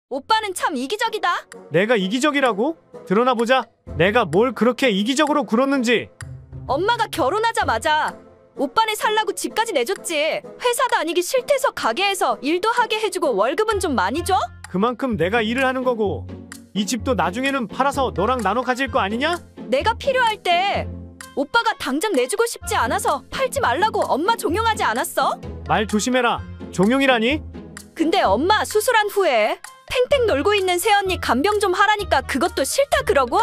오빠는 참 이기적이다. 내가 이기적이라고? 드러나 보자. 내가 뭘 그렇게 이기적으로 굴었는지. 엄마가 결혼하자마자 오빠네 살라고 집까지 내줬지. 회사 다니기 싫대서 가게에서 일도 하게 해주고 월급은 좀 많이 줘? 그만큼 내가 일을 하는 거고 이 집도 나중에는 팔아서 너랑 나눠 가질 거 아니냐? 내가 필요할 때 오빠가 당장 내주고 싶지 않아서 팔지 말라고 엄마 종용하지 않았어? 말 조심해라. 종용이라니? 근데 엄마 수술한 후에 탱탱 놀고 있는 새언니 간병 좀 하라니까 그것도 싫다 그러고.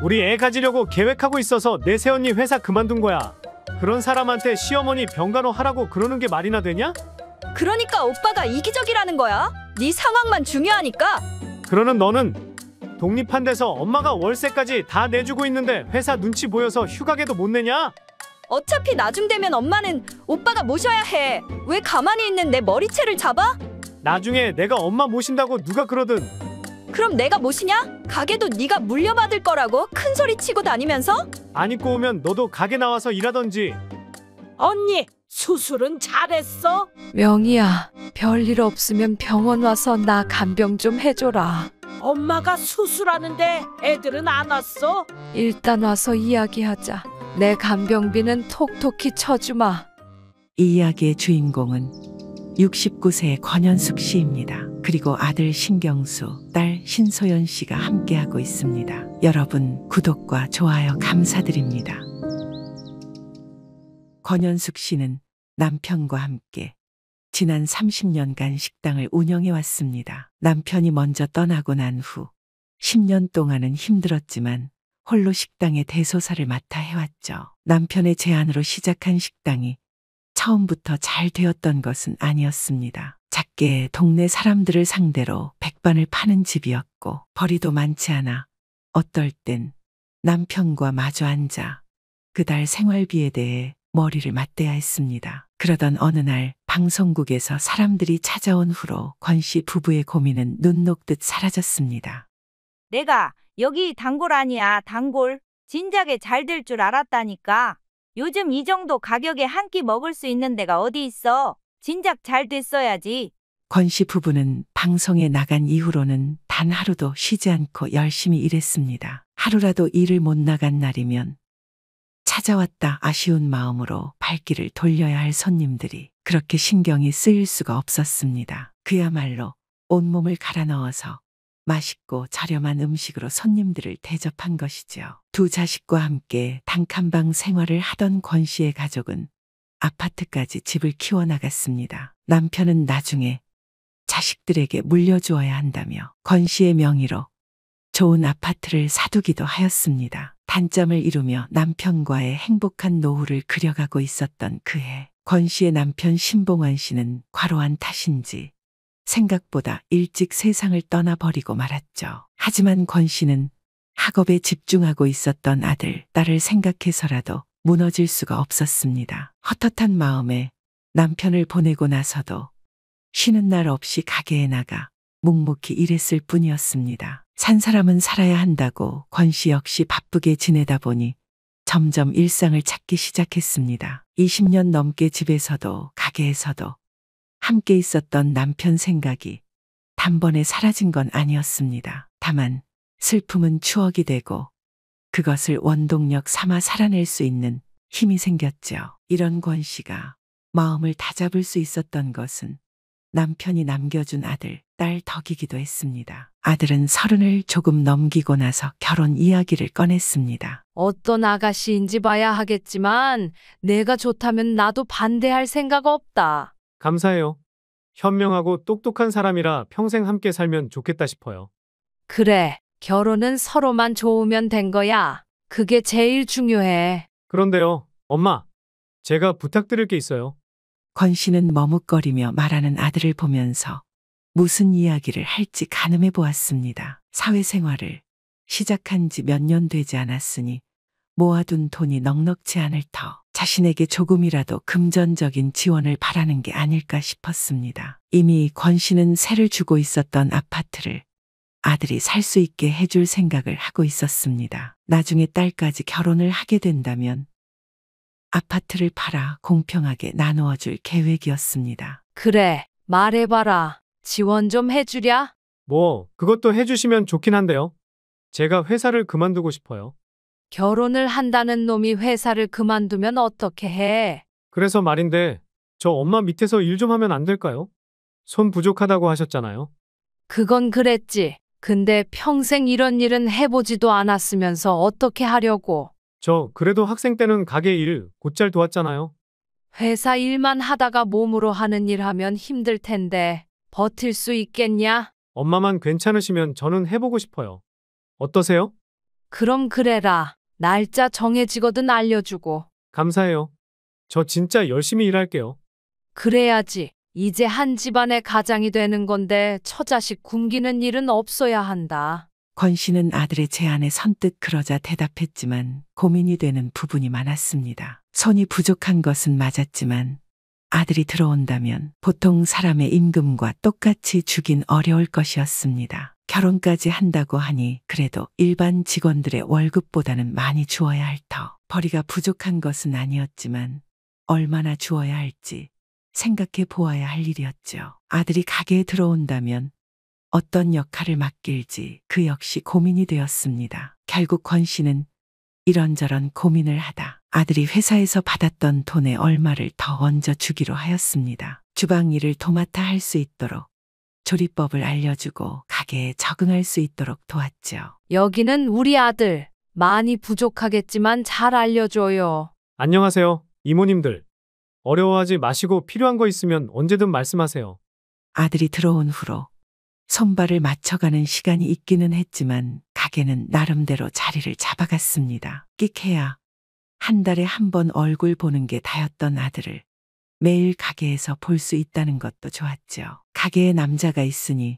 우리 애 가지려고 계획하고 있어서 내 새언니 회사 그만둔 거야. 그런 사람한테 시어머니 병간호 하라고 그러는 게 말이나 되냐? 그러니까 오빠가 이기적이라는 거야. 네 상황만 중요하니까. 그러는 너는 독립한 데서 엄마가 월세까지 다 내주고 있는데 회사 눈치 보여서 휴가계도 못 내냐? 어차피 나중 되면 엄마는 오빠가 모셔야 해. 왜 가만히 있는 내 머리채를 잡아? 나중에 내가 엄마 모신다고 누가 그러든. 그럼 내가 모시냐? 가게도 네가 물려받을 거라고 큰 소리 치고 다니면서? 안 입고 오면 너도 가게 나와서 일하던지. 언니, 수술은 잘했어? 명희야, 별일 없으면 병원 와서 나 간병 좀 해줘라. 엄마가 수술하는데 애들은 안 왔어? 일단 와서 이야기하자. 내 간병비는 톡톡히 쳐주마. 이 이야기의 주인공은 69세의 권현숙 씨입니다. 그리고 아들 신경수, 딸 신소연 씨가 함께하고 있습니다. 여러분 구독과 좋아요 감사드립니다. 권현숙 씨는 남편과 함께 지난 30년간 식당을 운영해 왔습니다. 남편이 먼저 떠나고 난 후 10년 동안은 힘들었지만 홀로 식당의 대소사를 맡아 해왔죠. 남편의 제안으로 시작한 식당이 처음부터 잘 되었던 것은 아니었습니다. 작게 동네 사람들을 상대로 백반을 파는 집이었고 벌이도 많지 않아 어떨 땐 남편과 마주 앉아 그달 생활비에 대해 머리를 맞대야 했습니다. 그러던 어느 날 방송국에서 사람들이 찾아온 후로 권 씨 부부의 고민은 눈 녹듯 사라졌습니다. 내가 여기 단골 아니야, 단골. 진작에 잘 될 줄 알았다니까. 요즘 이 정도 가격에 한 끼 먹을 수 있는 데가 어디 있어. 진작 잘 됐어야지. 권 씨 부부는 방송에 나간 이후로는 단 하루도 쉬지 않고 열심히 일했습니다. 하루라도 일을 못 나간 날이면 찾아왔다 아쉬운 마음으로 발길을 돌려야 할 손님들이 그렇게 신경이 쓰일 수가 없었습니다. 그야말로 온몸을 갈아 넣어서 맛있고 저렴한 음식으로 손님들을 대접한 것이죠. 두 자식과 함께 단칸방 생활을 하던 권 씨의 가족은 아파트까지 집을 키워나갔습니다. 남편은 나중에 자식들에게 물려주어야 한다며 권 씨의 명의로 좋은 아파트를 사두기도 하였습니다. 단점을 이루며 남편과의 행복한 노후를 그려가고 있었던 그해 권 씨의 남편 신봉환 씨는 과로한 탓인지 생각보다 일찍 세상을 떠나버리고 말았죠. 하지만 권 씨는 학업에 집중하고 있었던 아들, 딸을 생각해서라도 무너질 수가 없었습니다. 헛헛한 마음에 남편을 보내고 나서도 쉬는 날 없이 가게에 나가 묵묵히 일했을 뿐이었습니다. 산 사람은 살아야 한다고 권 씨 역시 바쁘게 지내다 보니 점점 일상을 찾기 시작했습니다. 20년 넘게 집에서도 가게에서도 함께 있었던 남편 생각이 단번에 사라진 건 아니었습니다. 다만 슬픔은 추억이 되고 그것을 원동력 삼아 살아낼 수 있는 힘이 생겼죠. 이런 권 씨가 마음을 다잡을 수 있었던 것은 남편이 남겨준 아들, 딸 덕이기도 했습니다. 아들은 30을 조금 넘기고 나서 결혼 이야기를 꺼냈습니다. 어떤 아가씨인지 봐야 하겠지만 내가 좋다면 나도 반대할 생각 없다. 감사해요. 현명하고 똑똑한 사람이라 평생 함께 살면 좋겠다 싶어요. 그래, 결혼은 서로만 좋으면 된 거야. 그게 제일 중요해. 그런데요, 엄마. 제가 부탁드릴 게 있어요. 권 씨는 머뭇거리며 말하는 아들을 보면서 무슨 이야기를 할지 가늠해 보았습니다. 사회생활을 시작한 지 몇 년 되지 않았으니 모아둔 돈이 넉넉지 않을 터 자신에게 조금이라도 금전적인 지원을 바라는 게 아닐까 싶었습니다. 이미 권 씨는 세를 주고 있었던 아파트를 아들이 살 수 있게 해줄 생각을 하고 있었습니다. 나중에 딸까지 결혼을 하게 된다면 아파트를 팔아 공평하게 나누어 줄 계획이었습니다. 그래, 말해봐라. 지원 좀 해주랴? 뭐, 그것도 해주시면 좋긴 한데요. 제가 회사를 그만두고 싶어요. 결혼을 한다는 놈이 회사를 그만두면 어떻게 해? 그래서 말인데, 저 엄마 밑에서 일 좀 하면 안 될까요? 손 부족하다고 하셨잖아요. 그건 그랬지. 근데 평생 이런 일은 해보지도 않았으면서 어떻게 하려고. 저 그래도 학생 때는 가게 일 곧잘 도왔잖아요. 회사 일만 하다가 몸으로 하는 일 하면 힘들 텐데 버틸 수 있겠냐? 엄마만 괜찮으시면 저는 해보고 싶어요. 어떠세요? 그럼 그래라. 날짜 정해지거든 알려주고. 감사해요. 저 진짜 열심히 일할게요. 그래야지. 이제 한 집안의 가장이 되는 건데 처자식 굶기는 일은 없어야 한다. 권 씨는 아들의 제안에 선뜻 그러자 대답했지만 고민이 되는 부분이 많았습니다. 손이 부족한 것은 맞았지만 아들이 들어온다면 보통 사람의 임금과 똑같이 주긴 어려울 것이었습니다. 결혼까지 한다고 하니 그래도 일반 직원들의 월급보다는 많이 주어야 할 터. 벌이가 부족한 것은 아니었지만 얼마나 주어야 할지 생각해 보아야 할 일이었죠. 아들이 가게에 들어온다면 어떤 역할을 맡길지 그 역시 고민이 되었습니다. 결국 권 씨는 이런저런 고민을 하다 아들이 회사에서 받았던 돈의 얼마를 더 얹어 주기로 하였습니다. 주방 일을 도맡아 할 수 있도록 조리법을 알려주고 가게에 적응할 수 있도록 도왔죠. 여기는 우리 아들. 많이 부족하겠지만 잘 알려줘요. 안녕하세요, 이모님들. 어려워하지 마시고 필요한 거 있으면 언제든 말씀하세요. 아들이 들어온 후로 손발을 맞춰가는 시간이 있기는 했지만 가게는 나름대로 자리를 잡아갔습니다. 끽해야 한 달에 한 번 얼굴 보는 게 다였던 아들을 매일 가게에서 볼 수 있다는 것도 좋았죠. 가게에 남자가 있으니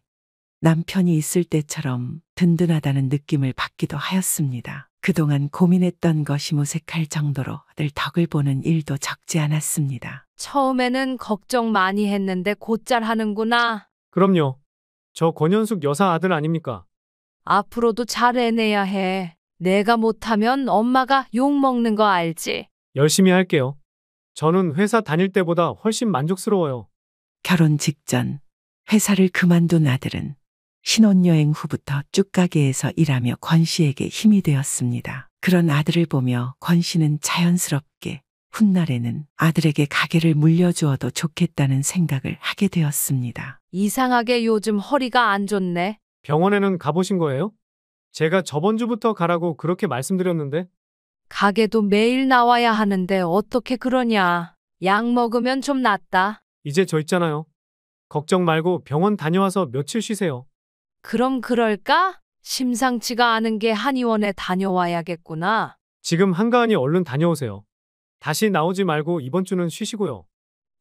남편이 있을 때처럼 든든하다는 느낌을 받기도 하였습니다. 그동안 고민했던 것이 무색할 정도로 늘 덕을 보는 일도 적지 않았습니다. 처음에는 걱정 많이 했는데 곧잘 하는구나. 그럼요. 저 권현숙 여사 아들 아닙니까? 앞으로도 잘 해내야 해. 내가 못하면 엄마가 욕먹는 거 알지? 열심히 할게요. 저는 회사 다닐 때보다 훨씬 만족스러워요. 결혼 직전 회사를 그만둔 아들은 신혼여행 후부터 쭉 가게에서 일하며 권 씨에게 힘이 되었습니다. 그런 아들을 보며 권 씨는 자연스럽게 훗날에는 아들에게 가게를 물려주어도 좋겠다는 생각을 하게 되었습니다. 이상하게 요즘 허리가 안 좋네. 병원에는 가보신 거예요? 제가 저번 주부터 가라고 그렇게 말씀드렸는데. 가게도 매일 나와야 하는데 어떻게 그러냐. 약 먹으면 좀 낫다. 이제 저 있잖아요. 걱정 말고 병원 다녀와서 며칠 쉬세요. 그럼 그럴까? 심상치가 않은 게 한의원에 다녀와야겠구나. 지금 한가하니 얼른 다녀오세요. 다시 나오지 말고 이번 주는 쉬시고요.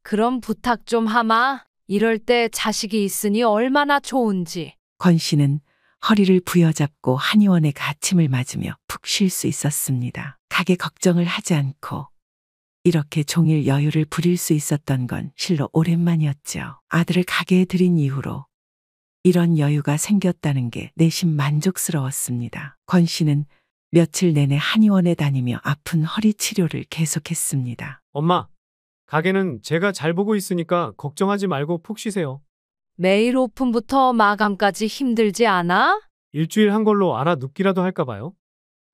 그럼 부탁 좀 하마. 이럴 때 자식이 있으니 얼마나 좋은지. 권 씨는 허리를 부여잡고 한의원에 가 아침을 맞으며 푹 쉴 수 있었습니다. 가게 걱정을 하지 않고 이렇게 종일 여유를 부릴 수 있었던 건 실로 오랜만이었죠. 아들을 가게에 들인 이후로 이런 여유가 생겼다는 게 내심 만족스러웠습니다. 권 씨는 며칠 내내 한의원에 다니며 아픈 허리 치료를 계속했습니다. 엄마, 가게는 제가 잘 보고 있으니까 걱정하지 말고 푹 쉬세요. 매일 오픈부터 마감까지 힘들지 않아? 일주일 한 걸로 알아 눕기라도 할까 봐요.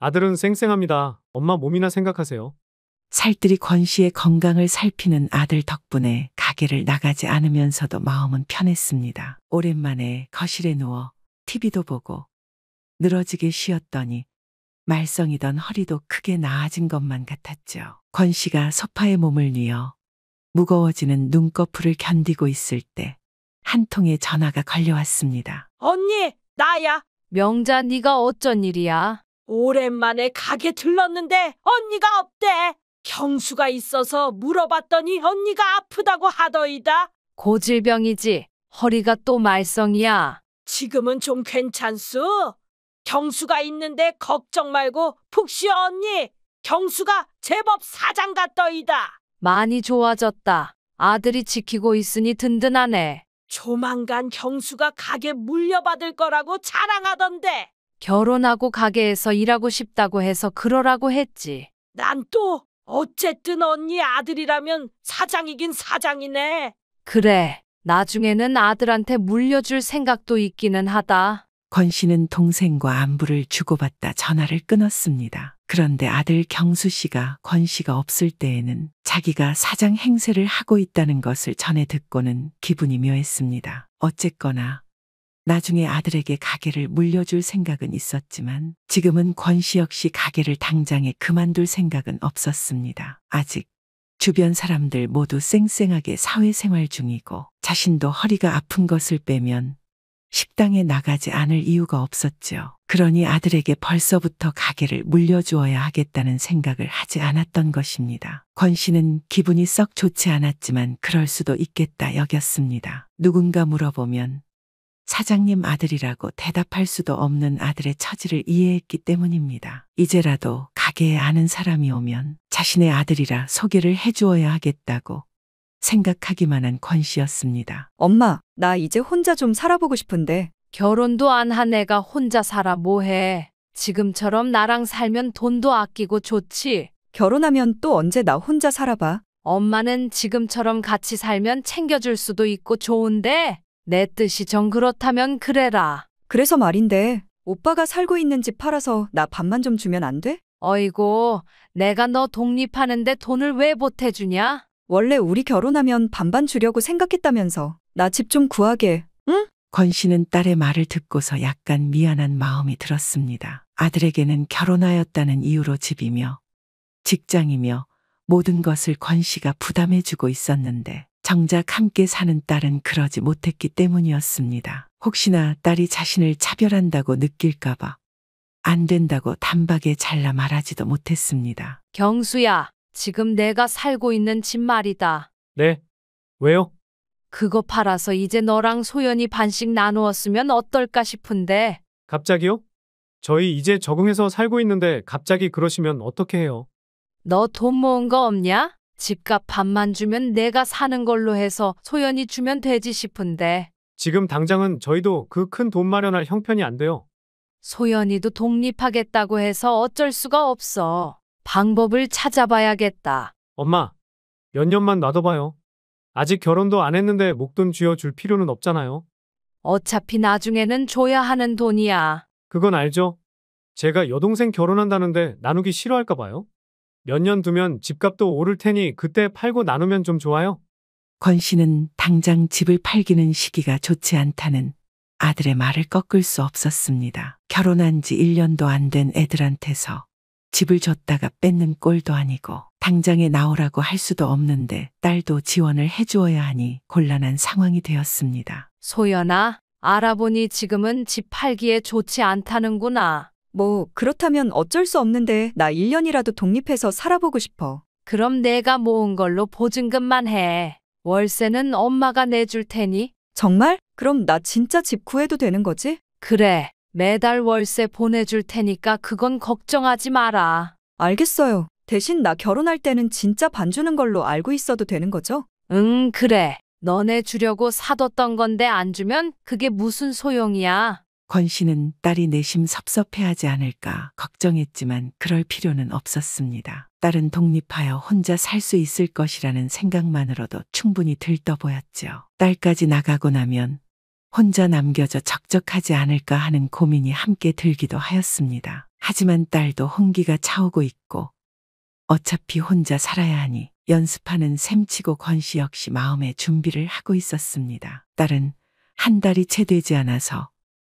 아들은 쌩쌩합니다. 엄마 몸이나 생각하세요. 살뜰히 권 씨의 건강을 살피는 아들 덕분에 가게를 나가지 않으면서도 마음은 편했습니다. 오랜만에 거실에 누워 TV도 보고 늘어지게 쉬었더니 말썽이던 허리도 크게 나아진 것만 같았죠. 권 씨가 소파에 몸을 뉘어 무거워지는 눈꺼풀을 견디고 있을 때 한 통의 전화가 걸려왔습니다. 언니, 나야. 명자 네가 어쩐 일이야? 오랜만에 가게 들렀는데 언니가 없대. 경수가 있어서 물어봤더니 언니가 아프다고 하더이다. 고질병이지. 허리가 또 말썽이야. 지금은 좀 괜찮소. 경수가 있는데 걱정 말고 푹 쉬어 언니. 경수가 제법 사장 같더이다. 많이 좋아졌다. 아들이 지키고 있으니 든든하네. 조만간 경수가 가게 물려받을 거라고 자랑하던데. 결혼하고 가게에서 일하고 싶다고 해서 그러라고 했지. 난 또 어쨌든 언니 아들이라면 사장이긴 사장이네. 그래. 나중에는 아들한테 물려줄 생각도 있기는 하다. 권 씨는 동생과 안부를 주고받다 전화를 끊었습니다. 그런데 아들 경수 씨가 권 씨가 없을 때에는 자기가 사장 행세를 하고 있다는 것을 전해 듣고는 기분이 묘했습니다. 어쨌거나 나중에 아들에게 가게를 물려줄 생각은 있었지만 지금은 권 씨 역시 가게를 당장에 그만둘 생각은 없었습니다. 아직 주변 사람들 모두 쌩쌩하게 사회생활 중이고 자신도 허리가 아픈 것을 빼면 식당에 나가지 않을 이유가 없었죠. 그러니 아들에게 벌써부터 가게를 물려주어야 하겠다는 생각을 하지 않았던 것입니다. 권 씨는 기분이 썩 좋지 않았지만 그럴 수도 있겠다 여겼습니다. 누군가 물어보면 사장님 아들이라고 대답할 수도 없는 아들의 처지를 이해했기 때문입니다. 이제라도 가게에 아는 사람이 오면 자신의 아들이라 소개를 해주어야 하겠다고 생각하기만 한 권 씨였습니다. 엄마, 나 이제 혼자 좀 살아보고 싶은데. 결혼도 안 한 애가 혼자 살아 뭐해. 지금처럼 나랑 살면 돈도 아끼고 좋지. 결혼하면 또 언제 나 혼자 살아봐. 엄마는 지금처럼 같이 살면 챙겨줄 수도 있고 좋은데 내 뜻이 정 그렇다면 그래라. 그래서 말인데 오빠가 살고 있는 집 팔아서 나 반만 좀 주면 안 돼? 어이고, 내가 너 독립하는데 돈을 왜 보태주냐? 원래 우리 결혼하면 반반 주려고 생각했다면서. 나 집 좀 구하게. 응? 권 씨는 딸의 말을 듣고서 약간 미안한 마음이 들었습니다. 아들에게는 결혼하였다는 이유로 집이며 직장이며 모든 것을 권 씨가 부담해주고 있었는데 정작 함께 사는 딸은 그러지 못했기 때문이었습니다. 혹시나 딸이 자신을 차별한다고 느낄까봐 안 된다고 단박에 잘라 말하지도 못했습니다. 경수야, 지금 내가 살고 있는 집 말이다. 네. 왜요? 그거 팔아서 이제 너랑 소연이 반씩 나누었으면 어떨까 싶은데. 갑자기요? 저희 이제 적응해서 살고 있는데 갑자기 그러시면 어떻게 해요? 너 돈 모은 거 없냐? 집값 반만 주면 내가 사는 걸로 해서 소연이 주면 되지 싶은데. 지금 당장은 저희도 그 큰 돈 마련할 형편이 안 돼요. 소연이도 독립하겠다고 해서 어쩔 수가 없어. 방법을 찾아봐야겠다. 엄마, 몇 년만 놔둬봐요. 아직 결혼도 안 했는데 목돈 쥐어줄 필요는 없잖아요. 어차피 나중에는 줘야 하는 돈이야. 그건 알죠? 제가 여동생 결혼한다는데 나누기 싫어할까 봐요. 몇 년 두면 집값도 오를 테니 그때 팔고 나누면 좀 좋아요. 권 씨는 당장 집을 팔기는 시기가 좋지 않다는 아들의 말을 꺾을 수 없었습니다. 결혼한 지 1년도 안 된 애들한테서 집을 줬다가 뺏는 꼴도 아니고 당장에 나오라고 할 수도 없는데 딸도 지원을 해주어야 하니 곤란한 상황이 되었습니다. 소연아, 알아보니 지금은 집 팔기에 좋지 않다는구나. 뭐 그렇다면 어쩔 수 없는데 나 1년이라도 독립해서 살아보고 싶어. 그럼 내가 모은 걸로 보증금만 해. 월세는 엄마가 내줄 테니. 정말? 그럼 나 진짜 집 구해도 되는 거지? 그래, 매달 월세 보내줄 테니까 그건 걱정하지 마라. 알겠어요. 대신 나 결혼할 때는 진짜 반 주는 걸로 알고 있어도 되는 거죠? 응, 그래. 너네 주려고 사뒀던 건데 안 주면 그게 무슨 소용이야. 권 씨는 딸이 내심 섭섭해하지 않을까 걱정했지만 그럴 필요는 없었습니다. 딸은 독립하여 혼자 살 수 있을 것이라는 생각만으로도 충분히 들떠 보였죠. 딸까지 나가고 나면 혼자 남겨져 적적하지 않을까 하는 고민이 함께 들기도 하였습니다. 하지만 딸도 홍기가 차오고 있고 어차피 혼자 살아야 하니 연습하는 셈치고 권 씨 역시 마음의 준비를 하고 있었습니다. 딸은 한 달이 채 되지 않아서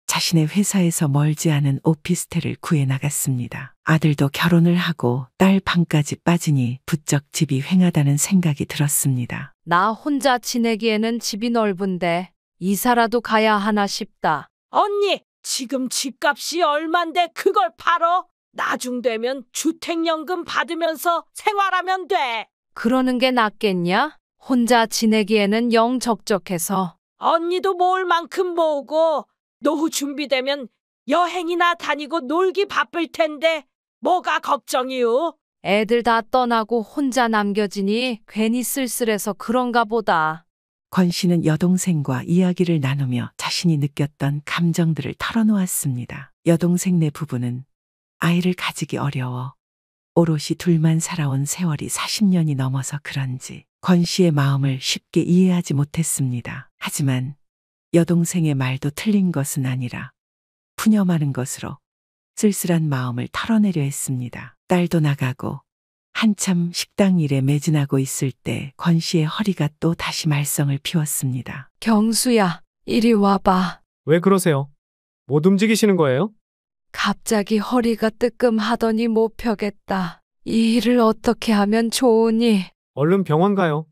자신의 회사에서 멀지 않은 오피스텔을 구해 나갔습니다. 아들도 결혼을 하고 딸 방까지 빠지니 부쩍 집이 횡하다는 생각이 들었습니다. 나 혼자 지내기에는 집이 넓은데 이사라도 가야 하나 싶다. 언니, 지금 집값이 얼만데 그걸 팔어? 나중 되면 주택연금 받으면서 생활하면 돼. 그러는 게 낫겠냐? 혼자 지내기에는 영 적적해서. 언니도 모을 만큼 모으고 노후 준비되면 여행이나 다니고 놀기 바쁠 텐데 뭐가 걱정이요? 애들 다 떠나고 혼자 남겨지니 괜히 쓸쓸해서 그런가 보다. 권 씨는 여동생과 이야기를 나누며 자신이 느꼈던 감정들을 털어놓았습니다. 여동생네 부부는 아이를 가지기 어려워 오롯이 둘만 살아온 세월이 40년이 넘어서 그런지 권 씨의 마음을 쉽게 이해하지 못했습니다. 하지만 여동생의 말도 틀린 것은 아니라 푸념하는 것으로 쓸쓸한 마음을 털어내려 했습니다. 딸도 나가고 한참 식당 일에 매진하고 있을 때 권 씨의 허리가 또 다시 말썽을 피웠습니다. 경수야, 이리 와봐. 왜 그러세요? 못 움직이시는 거예요? 갑자기 허리가 뜨끔하더니 못 펴겠다. 이 일을 어떻게 하면 좋으니? 얼른 병원 가요.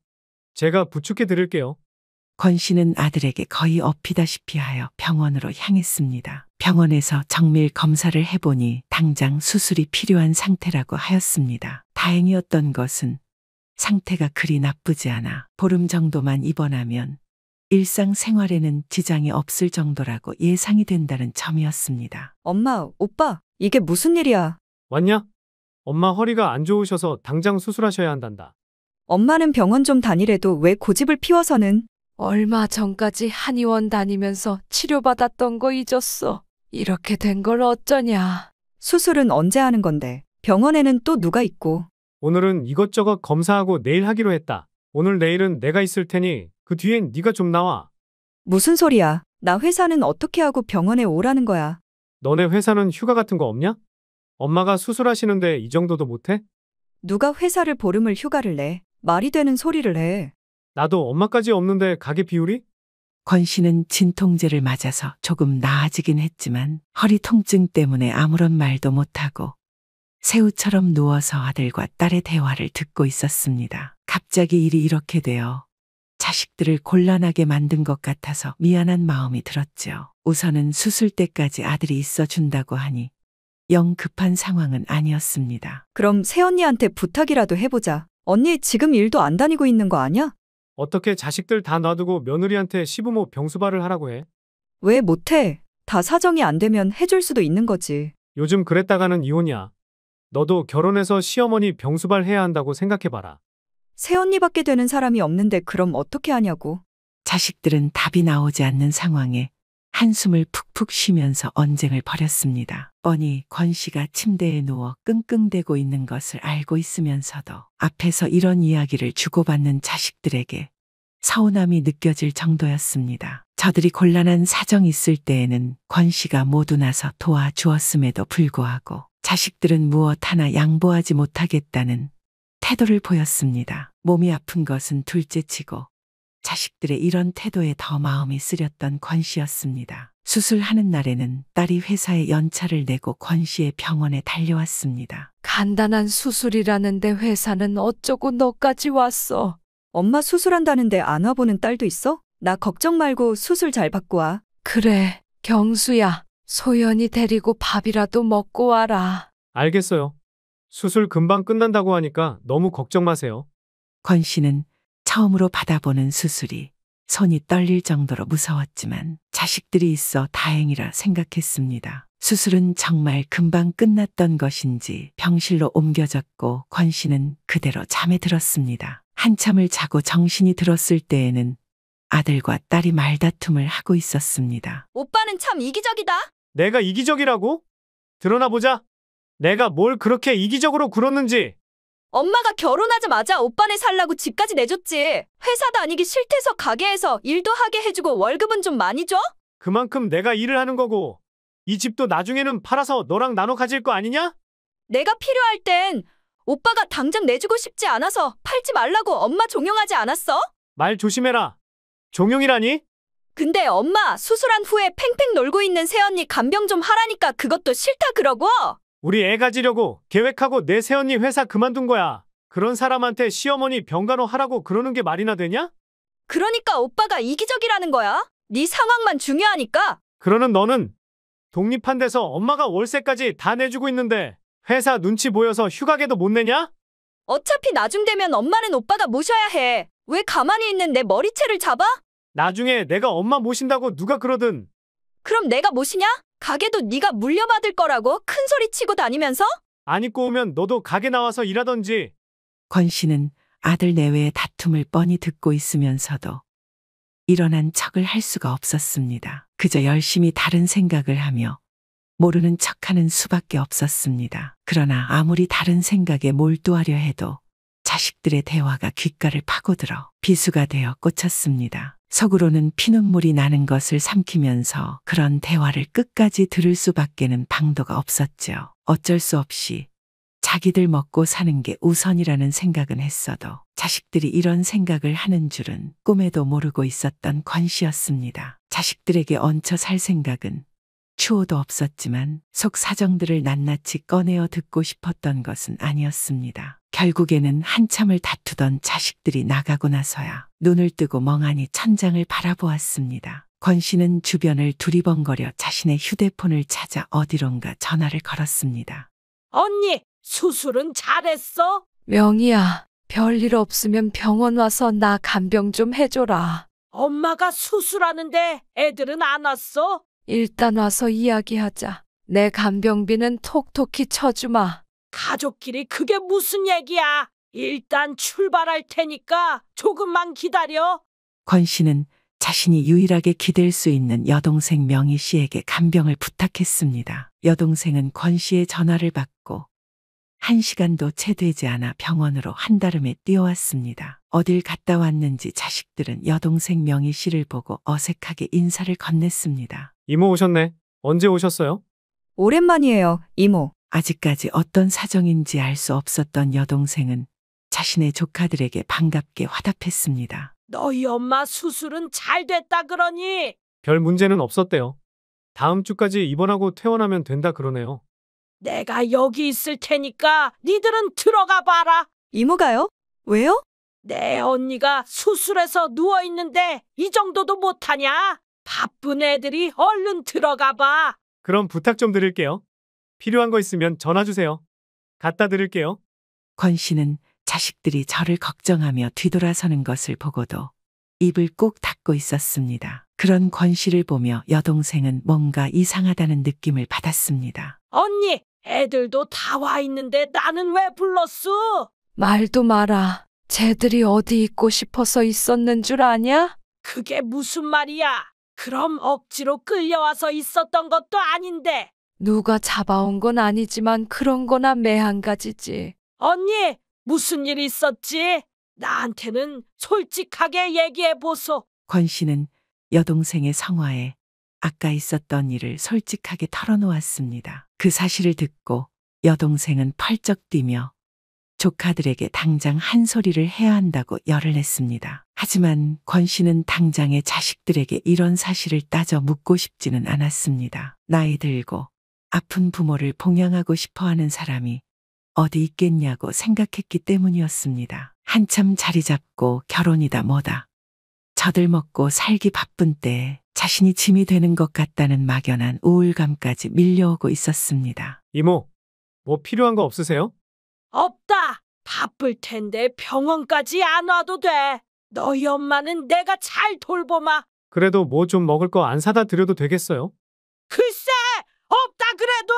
제가 부축해 드릴게요. 권 씨는 아들에게 거의 업히다시피 하여 병원으로 향했습니다. 병원에서 정밀 검사를 해보니 당장 수술이 필요한 상태라고 하였습니다. 다행이었던 것은 상태가 그리 나쁘지 않아 보름 정도만 입원하면 일상생활에는 지장이 없을 정도라고 예상이 된다는 점이었습니다. 엄마, 오빠, 이게 무슨 일이야? 왔냐? 엄마 허리가 안 좋으셔서 당장 수술하셔야 한단다. 엄마는 병원 좀 다니래도 왜 고집을 피워서는? 얼마 전까지 한의원 다니면서 치료받았던 거 잊었어. 이렇게 된 걸 어쩌냐. 수술은 언제 하는 건데? 병원에는 또 누가 있고? 오늘은 이것저것 검사하고 내일 하기로 했다. 오늘 내일은 내가 있을 테니 그 뒤엔 네가 좀 나와. 무슨 소리야? 나 회사는 어떻게 하고 병원에 오라는 거야? 너네 회사는 휴가 같은 거 없냐? 엄마가 수술하시는데 이 정도도 못해? 누가 회사를 보름을 휴가를 내? 말이 되는 소리를 해. 나도 엄마까지 없는데 가게 비우리? 권 씨는 진통제를 맞아서 조금 나아지긴 했지만 허리 통증 때문에 아무런 말도 못하고 새우처럼 누워서 아들과 딸의 대화를 듣고 있었습니다. 갑자기 일이 이렇게 되어 자식들을 곤란하게 만든 것 같아서 미안한 마음이 들었죠. 우선은 수술 때까지 아들이 있어 준다고 하니 영 급한 상황은 아니었습니다. 그럼 새언니한테 부탁이라도 해보자. 언니 지금 일도 안 다니고 있는 거 아니야? 어떻게 자식들 다 놔두고 며느리한테 시부모 병수발을 하라고 해? 왜 못해? 다 사정이 안 되면 해줄 수도 있는 거지. 요즘 그랬다가는 이혼이야. 너도 결혼해서 시어머니 병수발 해야 한다고 생각해봐라. 새언니밖에 되는 사람이 없는데 그럼 어떻게 하냐고. 자식들은 답이 나오지 않는 상황에 한숨을 푹푹 쉬면서 언쟁을 벌였습니다. 뻔히 권 씨가 침대에 누워 끙끙대고 있는 것을 알고 있으면서도 앞에서 이런 이야기를 주고받는 자식들에게 서운함이 느껴질 정도였습니다. 저들이 곤란한 사정이 있을 때에는 권 씨가 모두 나서 도와주었음에도 불구하고 자식들은 무엇 하나 양보하지 못하겠다는 태도를 보였습니다. 몸이 아픈 것은 둘째치고 자식들의 이런 태도에 더 마음이 쓰렸던 권 씨였습니다. 수술하는 날에는 딸이 회사에 연차를 내고 권 씨의 병원에 달려왔습니다. 간단한 수술이라는데 회사는 어쩌고 너까지 왔어. 엄마 수술한다는데 안 와보는 딸도 있어? 나 걱정 말고 수술 잘 받고 와. 그래, 경수야. 소연이 데리고 밥이라도 먹고 와라. 알겠어요. 수술 금방 끝난다고 하니까 너무 걱정 마세요. 권 씨는 처음으로 받아보는 수술이 손이 떨릴 정도로 무서웠지만 자식들이 있어 다행이라 생각했습니다. 수술은 정말 금방 끝났던 것인지 병실로 옮겨졌고 권 씨는 그대로 잠에 들었습니다. 한참을 자고 정신이 들었을 때에는 아들과 딸이 말다툼을 하고 있었습니다. 오빠는 참 이기적이다. 내가 이기적이라고? 드러나 보자. 내가 뭘 그렇게 이기적으로 굴었는지. 엄마가 결혼하자마자 오빠네 살라고 집까지 내줬지. 회사 다니기 싫대서 가게에서 일도 하게 해주고 월급은 좀 많이 줘? 그만큼 내가 일을 하는 거고 이 집도 나중에는 팔아서 너랑 나눠 가질 거 아니냐? 내가 필요할 땐 오빠가 당장 내주고 싶지 않아서 팔지 말라고 엄마 종용하지 않았어? 말 조심해라. 종용이라니? 근데 엄마 수술한 후에 팽팽 놀고 있는 새언니 간병 좀 하라니까 그것도 싫다 그러고. 우리 애 가지려고 계획하고 내 새언니 회사 그만둔 거야. 그런 사람한테 시어머니 병간호 하라고 그러는 게 말이나 되냐? 그러니까 오빠가 이기적이라는 거야. 네 상황만 중요하니까. 그러는 너는 독립한 데서 엄마가 월세까지 다 내주고 있는데 회사 눈치 보여서 휴가계도 못 내냐? 어차피 나중 되면 엄마는 오빠가 모셔야 해. 왜 가만히 있는 내 머리채를 잡아? 나중에 내가 엄마 모신다고 누가 그러든. 그럼 내가 모시냐? 가게도 네가 물려받을 거라고 큰 소리 치고 다니면서? 안 입고 오면 너도 가게 나와서 일하던지. 권 씨는 아들 내외의 다툼을 뻔히 듣고 있으면서도 일어난 척을 할 수가 없었습니다. 그저 열심히 다른 생각을 하며 모르는 척하는 수밖에 없었습니다. 그러나 아무리 다른 생각에 몰두하려 해도 자식들의 대화가 귓가를 파고들어 비수가 되어 꽂혔습니다. 속으로는 피눈물이 나는 것을 삼키면서 그런 대화를 끝까지 들을 수밖에는 방도가 없었죠. 어쩔 수 없이 자기들 먹고 사는 게 우선이라는 생각은 했어도 자식들이 이런 생각을 하는 줄은 꿈에도 모르고 있었던 권 씨였습니다. 자식들에게 얹혀 살 생각은 추호도 없었지만 속 사정들을 낱낱이 꺼내어 듣고 싶었던 것은 아니었습니다. 결국에는 한참을 다투던 자식들이 나가고 나서야 눈을 뜨고 멍하니 천장을 바라보았습니다. 권 씨는 주변을 두리번거려 자신의 휴대폰을 찾아 어디론가 전화를 걸었습니다. 언니, 수술은 잘했어? 명희야, 별일 없으면 병원 와서 나 간병 좀 해줘라. 엄마가 수술하는데 애들은 안 왔어? 일단 와서 이야기하자. 내 간병비는 톡톡히 쳐주마. 가족끼리 그게 무슨 얘기야? 일단 출발할 테니까 조금만 기다려. 권 씨는 자신이 유일하게 기댈 수 있는 여동생 명희 씨에게 간병을 부탁했습니다. 여동생은 권 씨의 전화를 받고 1시간도 채 되지 않아 병원으로 한달음에 뛰어왔습니다. 어딜 갔다 왔는지 자식들은 여동생 명희 씨를 보고 어색하게 인사를 건넸습니다. 이모 오셨네. 언제 오셨어요? 오랜만이에요, 이모. 아직까지 어떤 사정인지 알 수 없었던 여동생은 자신의 조카들에게 반갑게 화답했습니다. 너희 엄마 수술은 잘 됐다 그러니? 별 문제는 없었대요. 다음 주까지 입원하고 퇴원하면 된다 그러네요. 내가 여기 있을 테니까 니들은 들어가 봐라. 이모가요? 왜요? 내 언니가 수술해서 누워있는데 이 정도도 못하냐? 바쁜 애들이 얼른 들어가 봐. 그럼 부탁 좀 드릴게요. 필요한 거 있으면 전화 주세요. 갖다 드릴게요. 권 씨는 자식들이 저를 걱정하며 뒤돌아서는 것을 보고도 입을 꼭 닫고 있었습니다. 그런 권 씨를 보며 여동생은 뭔가 이상하다는 느낌을 받았습니다. 언니, 애들도 다 와 있는데 나는 왜 불렀어? 말도 마라. 쟤들이 어디 있고 싶어서 있었는 줄 아냐? 그게 무슨 말이야? 그럼 억지로 끌려와서 있었던 것도 아닌데. 누가 잡아온 건 아니지만 그런 거나 매한가지지. 언니, 무슨 일 있었지? 나한테는 솔직하게 얘기해 보소. 권 씨는 여동생의 성화에 아까 있었던 일을 솔직하게 털어놓았습니다. 그 사실을 듣고 여동생은 펄쩍 뛰며 조카들에게 당장 한 소리를 해야 한다고 열을 냈습니다. 하지만 권 씨는 당장의 자식들에게 이런 사실을 따져 묻고 싶지는 않았습니다. 나이 들고 아픈 부모를 봉양하고 싶어하는 사람이 어디 있겠냐고 생각했기 때문이었습니다. 한참 자리 잡고 결혼이다 뭐다. 저들 먹고 살기 바쁜 때에 자신이 짐이 되는 것 같다는 막연한 우울감까지 밀려오고 있었습니다. 이모, 뭐 필요한 거 없으세요? 없다. 바쁠 텐데 병원까지 안 와도 돼. 너희 엄마는 내가 잘 돌보마. 그래도 뭐 좀 먹을 거 안 사다 드려도 되겠어요? 글쎄, 없다 그래도.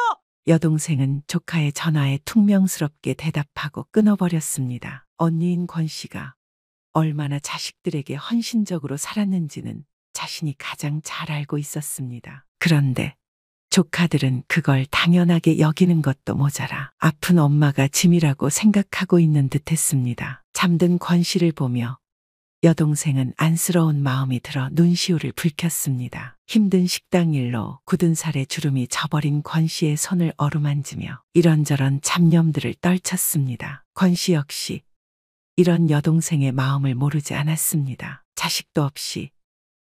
여동생은 조카의 전화에 퉁명스럽게 대답하고 끊어버렸습니다. 언니인 권 씨가 얼마나 자식들에게 헌신적으로 살았는지는 자신이 가장 잘 알고 있었습니다. 그런데 조카들은 그걸 당연하게 여기는 것도 모자라 아픈 엄마가 짐이라고 생각하고 있는 듯했습니다. 잠든 권 씨를 보며 여동생은 안쓰러운 마음이 들어 눈시울을 붉혔습니다. 힘든 식당 일로 굳은 살에 주름이 져버린 권 씨의 손을 어루만지며 이런저런 잡념들을 떨쳤습니다. 권 씨 역시 이런 여동생의 마음을 모르지 않았습니다. 자식도 없이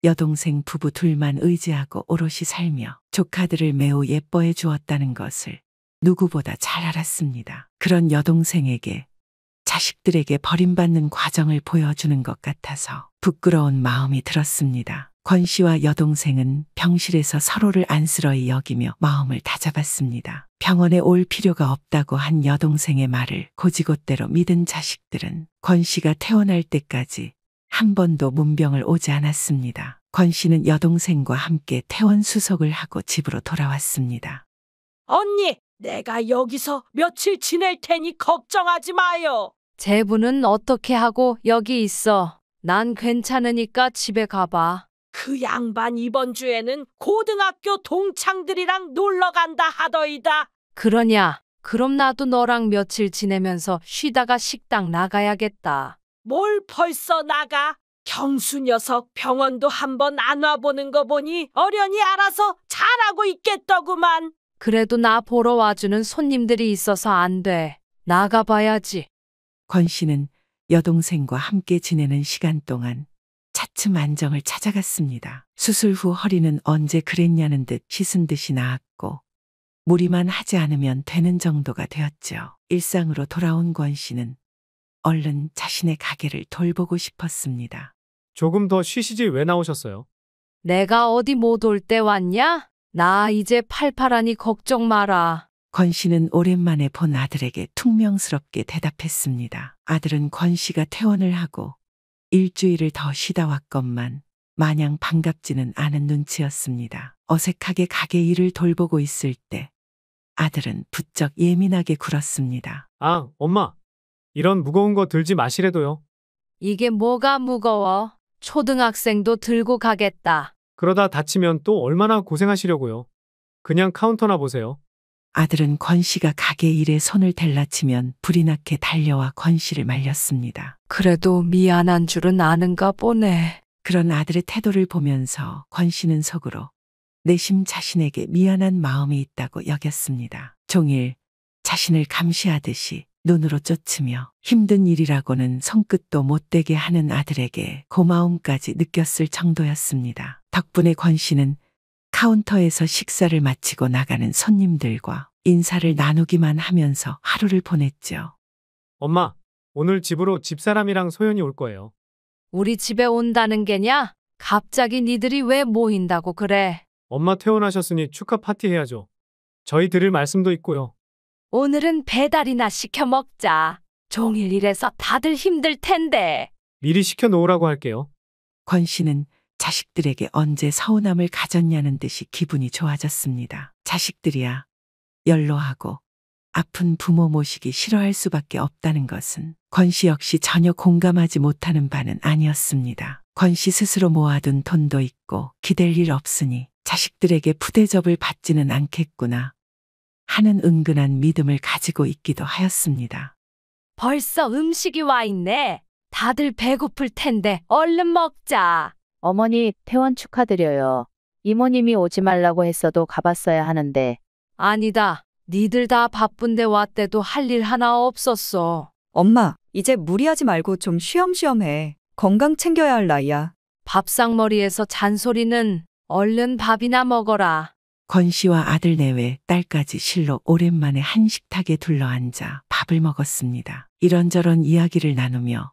여동생 부부 둘만 의지하고 오롯이 살며 조카들을 매우 예뻐해 주었다는 것을 누구보다 잘 알았습니다. 그런 여동생에게 자식들에게 버림받는 과정을 보여주는 것 같아서 부끄러운 마음이 들었습니다. 권 씨와 여동생은 병실에서 서로를 안쓰러이 여기며 마음을 다잡았습니다. 병원에 올 필요가 없다고 한 여동생의 말을 곧이곧대로 믿은 자식들은 권 씨가 퇴원할 때까지 한 번도 문병을 오지 않았습니다. 권 씨는 여동생과 함께 퇴원 수속을 하고 집으로 돌아왔습니다. 언니, 내가 여기서 며칠 지낼 테니 걱정하지 마요. 제부는 어떻게 하고 여기 있어? 난 괜찮으니까 집에 가봐. 그 양반 이번 주에는 고등학교 동창들이랑 놀러 간다 하더이다. 그러냐? 그럼 나도 너랑 며칠 지내면서 쉬다가 식당 나가야겠다. 뭘 벌써 나가? 경수 녀석 병원도 한번 안 와보는 거 보니 어련히 알아서 잘하고 있겠더구만. 그래도 나 보러 와주는 손님들이 있어서 안 돼. 나가봐야지. 권 씨는 여동생과 함께 지내는 시간 동안 차츰 안정을 찾아갔습니다. 수술 후 허리는 언제 그랬냐는 듯 씻은 듯이 나았고 무리만 하지 않으면 되는 정도가 되었죠. 일상으로 돌아온 권 씨는 얼른 자신의 가게를 돌보고 싶었습니다. 조금 더 쉬시지 왜 나오셨어요? 내가 어디 못 올 때 왔냐? 나 이제 팔팔하니 걱정 마라. 권 씨는 오랜만에 본 아들에게 퉁명스럽게 대답했습니다. 아들은 권 씨가 퇴원을 하고 일주일을 더 쉬다 왔건만 마냥 반갑지는 않은 눈치였습니다. 어색하게 가게 일을 돌보고 있을 때 아들은 부쩍 예민하게 굴었습니다. 아, 엄마. 이런 무거운 거 들지 마시래도요. 이게 뭐가 무거워? 초등학생도 들고 가겠다. 그러다 다치면 또 얼마나 고생하시려고요. 그냥 카운터나 보세요. 아들은 권 씨가 가게 일에 손을 댈라치면 불이 나게 달려와 권 씨를 말렸습니다. 그래도 미안한 줄은 아는가 보네. 그런 아들의 태도를 보면서 권 씨는 속으로 내심 자신에게 미안한 마음이 있다고 여겼습니다. 종일 자신을 감시하듯이 눈으로 쫓으며 힘든 일이라고는 손끝도 못 대게 하는 아들에게 고마움까지 느꼈을 정도였습니다. 덕분에 권 씨는 카운터에서 식사를 마치고 나가는 손님들과 인사를 나누기만 하면서 하루를 보냈죠. 엄마, 오늘 집으로 집사람이랑 소연이 올 거예요. 우리 집에 온다는 게냐? 갑자기 니들이 왜 모인다고 그래? 엄마 퇴원하셨으니 축하 파티 해야죠. 저희 드릴 말씀도 있고요. 오늘은 배달이나 시켜 먹자. 종일 일해서 다들 힘들 텐데. 미리 시켜 놓으라고 할게요. 권 씨는 자식들에게 언제 서운함을 가졌냐는 듯이 기분이 좋아졌습니다. 자식들이야 연로하고 아픈 부모 모시기 싫어할 수밖에 없다는 것은 권 씨 역시 전혀 공감하지 못하는 바는 아니었습니다. 권 씨 스스로 모아둔 돈도 있고 기댈 일 없으니 자식들에게 푸대접을 받지는 않겠구나 하는 은근한 믿음을 가지고 있기도 하였습니다. 벌써 음식이 와 있네. 다들 배고플 텐데 얼른 먹자. 어머니, 퇴원 축하드려요. 이모님이 오지 말라고 했어도 가봤어야 하는데. 아니다. 니들 다 바쁜데 왔대도 할 일 하나 없었어. 엄마, 이제 무리하지 말고 좀 쉬엄쉬엄 해. 건강 챙겨야 할 나이야. 밥상머리에서 잔소리는 얼른 밥이나 먹어라. 권 씨와 아들 내외 딸까지 실로 오랜만에 한 식탁에 둘러앉아 밥을 먹었습니다. 이런저런 이야기를 나누며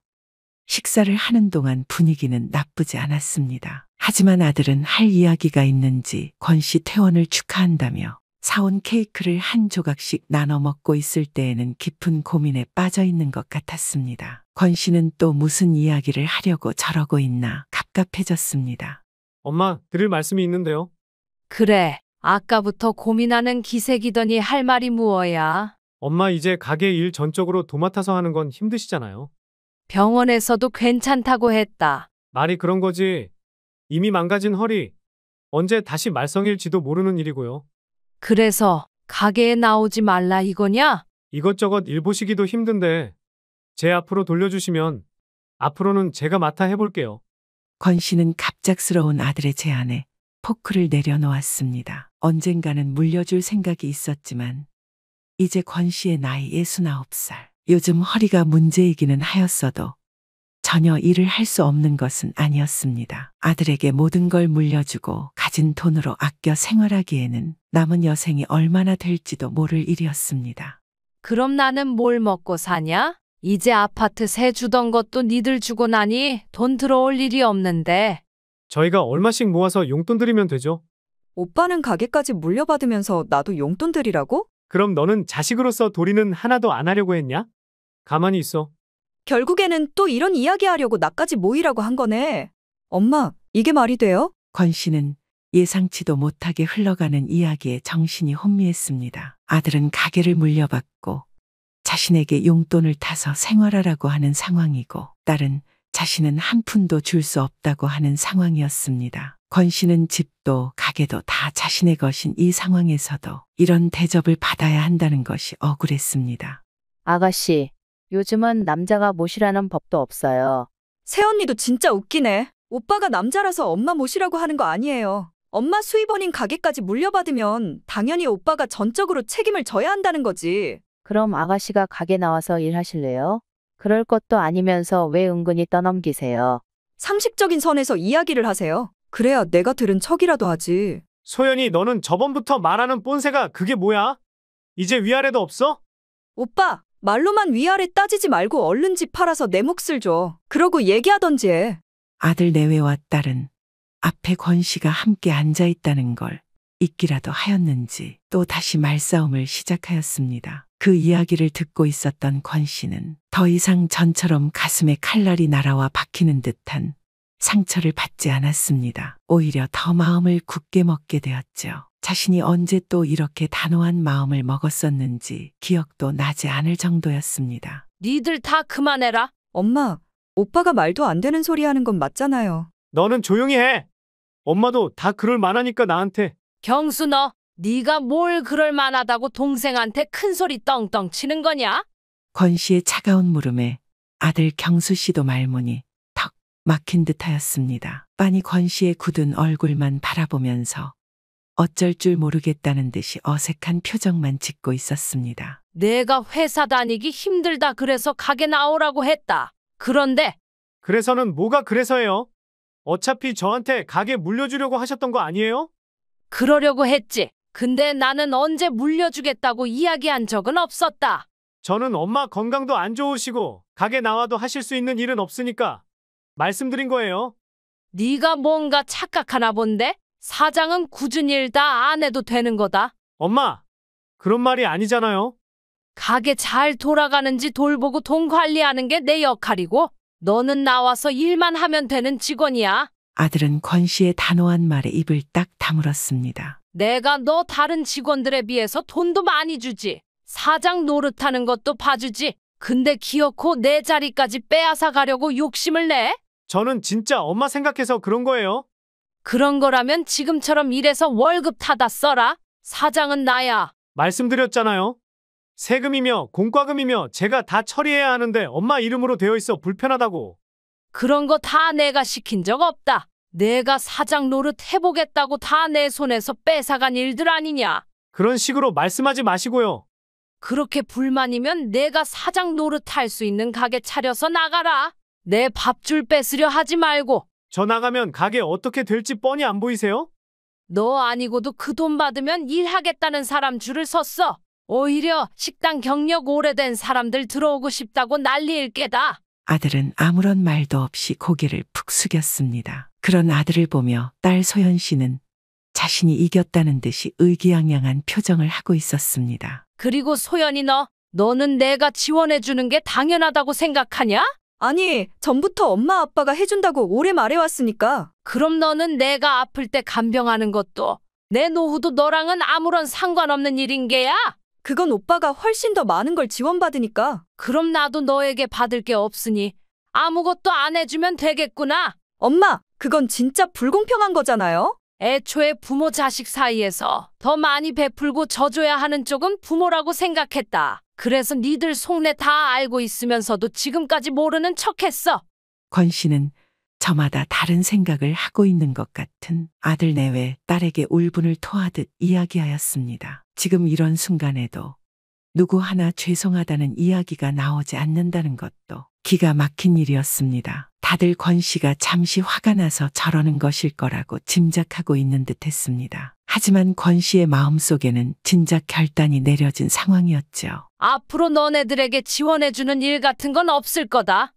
식사를 하는 동안 분위기는 나쁘지 않았습니다. 하지만 아들은 할 이야기가 있는지 권 씨 퇴원을 축하한다며 사온 케이크를 한 조각씩 나눠 먹고 있을 때에는 깊은 고민에 빠져 있는 것 같았습니다. 권 씨는 또 무슨 이야기를 하려고 저러고 있나 갑갑해졌습니다. 엄마, 드릴 말씀이 있는데요. 그래. 아까부터 고민하는 기색이더니 할 말이 무엇이야? 엄마 이제 가게 일 전적으로 도맡아서 하는 건 힘드시잖아요. 병원에서도 괜찮다고 했다. 말이 그런 거지. 이미 망가진 허리. 언제 다시 말썽일지도 모르는 일이고요. 그래서 가게에 나오지 말라 이거냐? 이것저것 일 보시기도 힘든데 제 앞으로 돌려주시면 앞으로는 제가 맡아 해볼게요. 권 씨는 갑작스러운 아들의 제안에 포크를 내려놓았습니다. 언젠가는 물려줄 생각이 있었지만 이제 권 씨의 나이 69살. 요즘 허리가 문제이기는 하였어도 전혀 일을 할 수 없는 것은 아니었습니다. 아들에게 모든 걸 물려주고 가진 돈으로 아껴 생활하기에는 남은 여생이 얼마나 될지도 모를 일이었습니다. 그럼 나는 뭘 먹고 사냐? 이제 아파트 세 주던 것도 니들 주고 나니 돈 들어올 일이 없는데. 저희가 얼마씩 모아서 용돈 드리면 되죠. 오빠는 가게까지 물려받으면서 나도 용돈 드리라고? 그럼 너는 자식으로서 도리는 하나도 안 하려고 했냐? 가만히 있어. 결국에는 또 이런 이야기 하려고 나까지 모이라고 한 거네. 엄마, 이게 말이 돼요? 권 씨는 예상치도 못하게 흘러가는 이야기에 정신이 혼미했습니다. 아들은 가게를 물려받고 자신에게 용돈을 타서 생활하라고 하는 상황이고 딸은 자신은 한 푼도 줄 수 없다고 하는 상황이었습니다. 권 씨는 집 집도 가게도 다 자신의 것인 이 상황에서도 이런 대접을 받아야 한다는 것이 억울했습니다. 아가씨, 요즘은 남자가 모시라는 법도 없어요. 새언니도 진짜 웃기네. 오빠가 남자라서 엄마 모시라고 하는 거 아니에요. 엄마 수입원인 가게까지 물려받으면 당연히 오빠가 전적으로 책임을 져야 한다는 거지. 그럼 아가씨가 가게 나와서 일하실래요? 그럴 것도 아니면서 왜 은근히 떠넘기세요? 상식적인 선에서 이야기를 하세요. 그래야 내가 들은 척이라도 하지. 소연이 너는 저번부터 말하는 꼰세가 그게 뭐야? 이제 위아래도 없어? 오빠, 말로만 위아래 따지지 말고 얼른 집 팔아서 내 몫을 줘. 그러고 얘기하던지 해. 아들 내외와 딸은 앞에 권 씨가 함께 앉아 있다는 걸 잊기라도 하였는지 또 다시 말싸움을 시작하였습니다. 그 이야기를 듣고 있었던 권 씨는 더 이상 전처럼 가슴에 칼날이 날아와 박히는 듯한 상처를 받지 않았습니다. 오히려 더 마음을 굳게 먹게 되었죠. 자신이 언제 또 이렇게 단호한 마음을 먹었었는지 기억도 나지 않을 정도였습니다. 니들 다 그만해라. 엄마, 오빠가 말도 안 되는 소리 하는 건 맞잖아요. 너는 조용히 해. 엄마도 다 그럴 만하니까 나한테. 경수 너, 네가 뭘 그럴 만하다고 동생한테 큰 소리 떵떵 치는 거냐? 권 씨의 차가운 물음에 아들 경수 씨도 말문이 턱 막힌 듯하였습니다. 빤히 권 씨의 굳은 얼굴만 바라보면서 어쩔 줄 모르겠다는 듯이 어색한 표정만 짓고 있었습니다. 내가 회사 다니기 힘들다 그래서 가게 나오라고 했다. 그런데 그래서는 뭐가 그래서예요? 어차피 저한테 가게 물려주려고 하셨던 거 아니에요? 그러려고 했지. 근데 나는 언제 물려주겠다고 이야기한 적은 없었다. 저는 엄마 건강도 안 좋으시고 가게 나와도 하실 수 있는 일은 없으니까 말씀드린 거예요. 네가 뭔가 착각하나 본데? 사장은 굳은 일 다 안 해도 되는 거다. 엄마, 그런 말이 아니잖아요. 가게 잘 돌아가는지 돌보고 돈 관리하는 게 내 역할이고 너는 나와서 일만 하면 되는 직원이야. 아들은 권 씨의 단호한 말에 입을 딱 다물었습니다. 내가 너 다른 직원들에 비해서 돈도 많이 주지. 사장 노릇하는 것도 봐주지. 근데 기어코 내 자리까지 빼앗아 가려고 욕심을 내? 저는 진짜 엄마 생각해서 그런 거예요. 그런 거라면 지금처럼 일해서 월급 타다 써라. 사장은 나야. 말씀드렸잖아요. 세금이며 공과금이며 제가 다 처리해야 하는데 엄마 이름으로 되어 있어 불편하다고. 그런 거 다 내가 시킨 적 없다. 내가 사장 노릇 해보겠다고 다 내 손에서 뺏어간 일들 아니냐. 그런 식으로 말씀하지 마시고요. 그렇게 불만이면 내가 사장 노릇 할 수 있는 가게 차려서 나가라. 내 밥줄 뺏으려 하지 말고. 저 나가면 가게 어떻게 될지 뻔히 안 보이세요? 너 아니고도 그 돈 받으면 일하겠다는 사람 줄을 섰어. 오히려 식당 경력 오래된 사람들 들어오고 싶다고 난리일 게다. 아들은 아무런 말도 없이 고개를 푹 숙였습니다. 그런 아들을 보며 딸 소연 씨는 자신이 이겼다는 듯이 의기양양한 표정을 하고 있었습니다. 그리고 소연이 너는 내가 지원해주는 게 당연하다고 생각하냐? 아니, 전부터 엄마 아빠가 해준다고 오래 말해왔으니까. 그럼 너는 내가 아플 때 간병하는 것도 내 노후도 너랑은 아무런 상관없는 일인 게야? 그건 오빠가 훨씬 더 많은 걸 지원받으니까. 그럼 나도 너에게 받을 게 없으니 아무것도 안 해주면 되겠구나. 엄마, 그건 진짜 불공평한 거잖아요? 애초에 부모 자식 사이에서 더 많이 베풀고 져줘야 하는 쪽은 부모라고 생각했다. 그래서 니들 속내 다 알고 있으면서도 지금까지 모르는 척했어. 권 씨는 저마다 다른 생각을 하고 있는 것 같은 아들 내외 딸에게 울분을 토하듯 이야기하였습니다. 지금 이런 순간에도 누구 하나 죄송하다는 이야기가 나오지 않는다는 것도 기가 막힌 일이었습니다. 다들 권 씨가 잠시 화가 나서 저러는 것일 거라고 짐작하고 있는 듯 했습니다. 하지만 권 씨의 마음속에는 진작 결단이 내려진 상황이었죠. 앞으로 너네들에게 지원해주는 일 같은 건 없을 거다.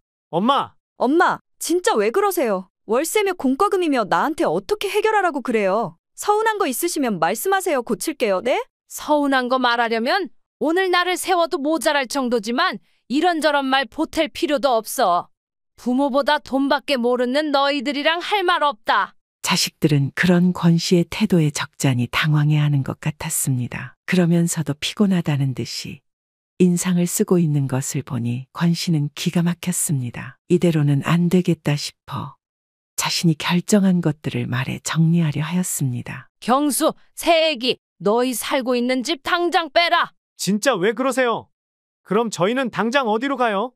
엄마, 진짜 왜 그러세요? 월세며 공과금이며 나한테 어떻게 해결하라고 그래요? 서운한 거 있으시면 말씀하세요. 고칠게요. 네? 서운한 거 말하려면 오늘 나를 세워도 모자랄 정도지만 이런저런 말 보탤 필요도 없어. 부모보다 돈밖에 모르는 너희들이랑 할 말 없다. 자식들은 그런 권 씨의 태도에 적잖이 당황해하는 것 같았습니다. 그러면서도 피곤하다는 듯이 인상을 쓰고 있는 것을 보니 권 씨는 기가 막혔습니다. 이대로는 안 되겠다 싶어 자신이 결정한 것들을 말해 정리하려 하였습니다. 경수, 새애기, 너희 살고 있는 집 당장 빼라. 진짜 왜 그러세요? 그럼 저희는 당장 어디로 가요?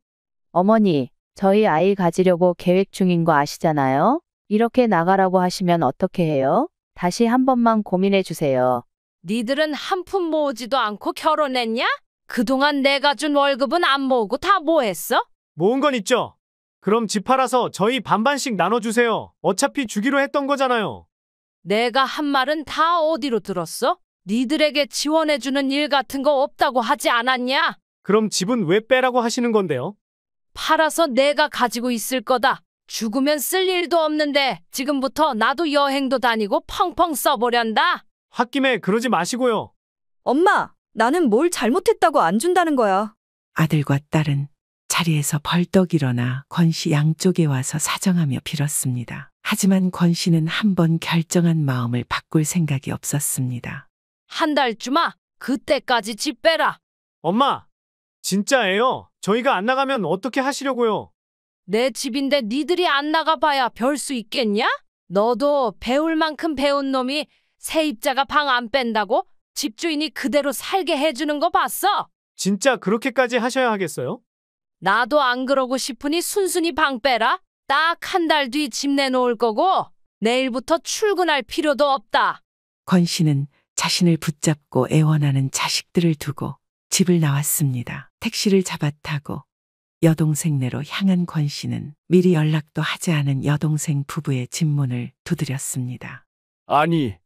어머니, 저희 아이 가지려고 계획 중인 거 아시잖아요? 이렇게 나가라고 하시면 어떻게 해요? 다시 한 번만 고민해 주세요. 니들은 한 푼 모으지도 않고 결혼했냐? 그동안 내가 준 월급은 안 모으고 다 뭐 했어? 모은 건 있죠. 그럼 집 팔아서 저희 반반씩 나눠주세요. 어차피 주기로 했던 거잖아요. 내가 한 말은 다 어디로 들었어? 니들에게 지원해주는 일 같은 거 없다고 하지 않았냐? 그럼 집은 왜 빼라고 하시는 건데요? 팔아서 내가 가지고 있을 거다. 죽으면 쓸 일도 없는데 지금부터 나도 여행도 다니고 펑펑 써보련다. 홧김에 그러지 마시고요. 엄마, 나는 뭘 잘못했다고 안 준다는 거야. 아들과 딸은 자리에서 벌떡 일어나 권 씨 양쪽에 와서 사정하며 빌었습니다. 하지만 권 씨는 한 번 결정한 마음을 바꿀 생각이 없었습니다. 한 달 주마. 그때까지 집 빼라. 엄마, 진짜예요. 저희가 안 나가면 어떻게 하시려고요? 내 집인데 니들이 안 나가봐야 별 수 있겠냐? 너도 배울 만큼 배운 놈이 세입자가 방 안 뺀다고 집주인이 그대로 살게 해주는 거 봤어? 진짜 그렇게까지 하셔야 하겠어요? 나도 안 그러고 싶으니 순순히 방 빼라. 딱 한 달 뒤 집 내놓을 거고 내일부터 출근할 필요도 없다. 권 씨는 자신을 붙잡고 애원하는 자식들을 두고 집을 나왔습니다. 택시를 잡아 타고 여동생네로 향한 권 씨는 미리 연락도 하지 않은 여동생 부부의 집 문을 두드렸습니다. 아니,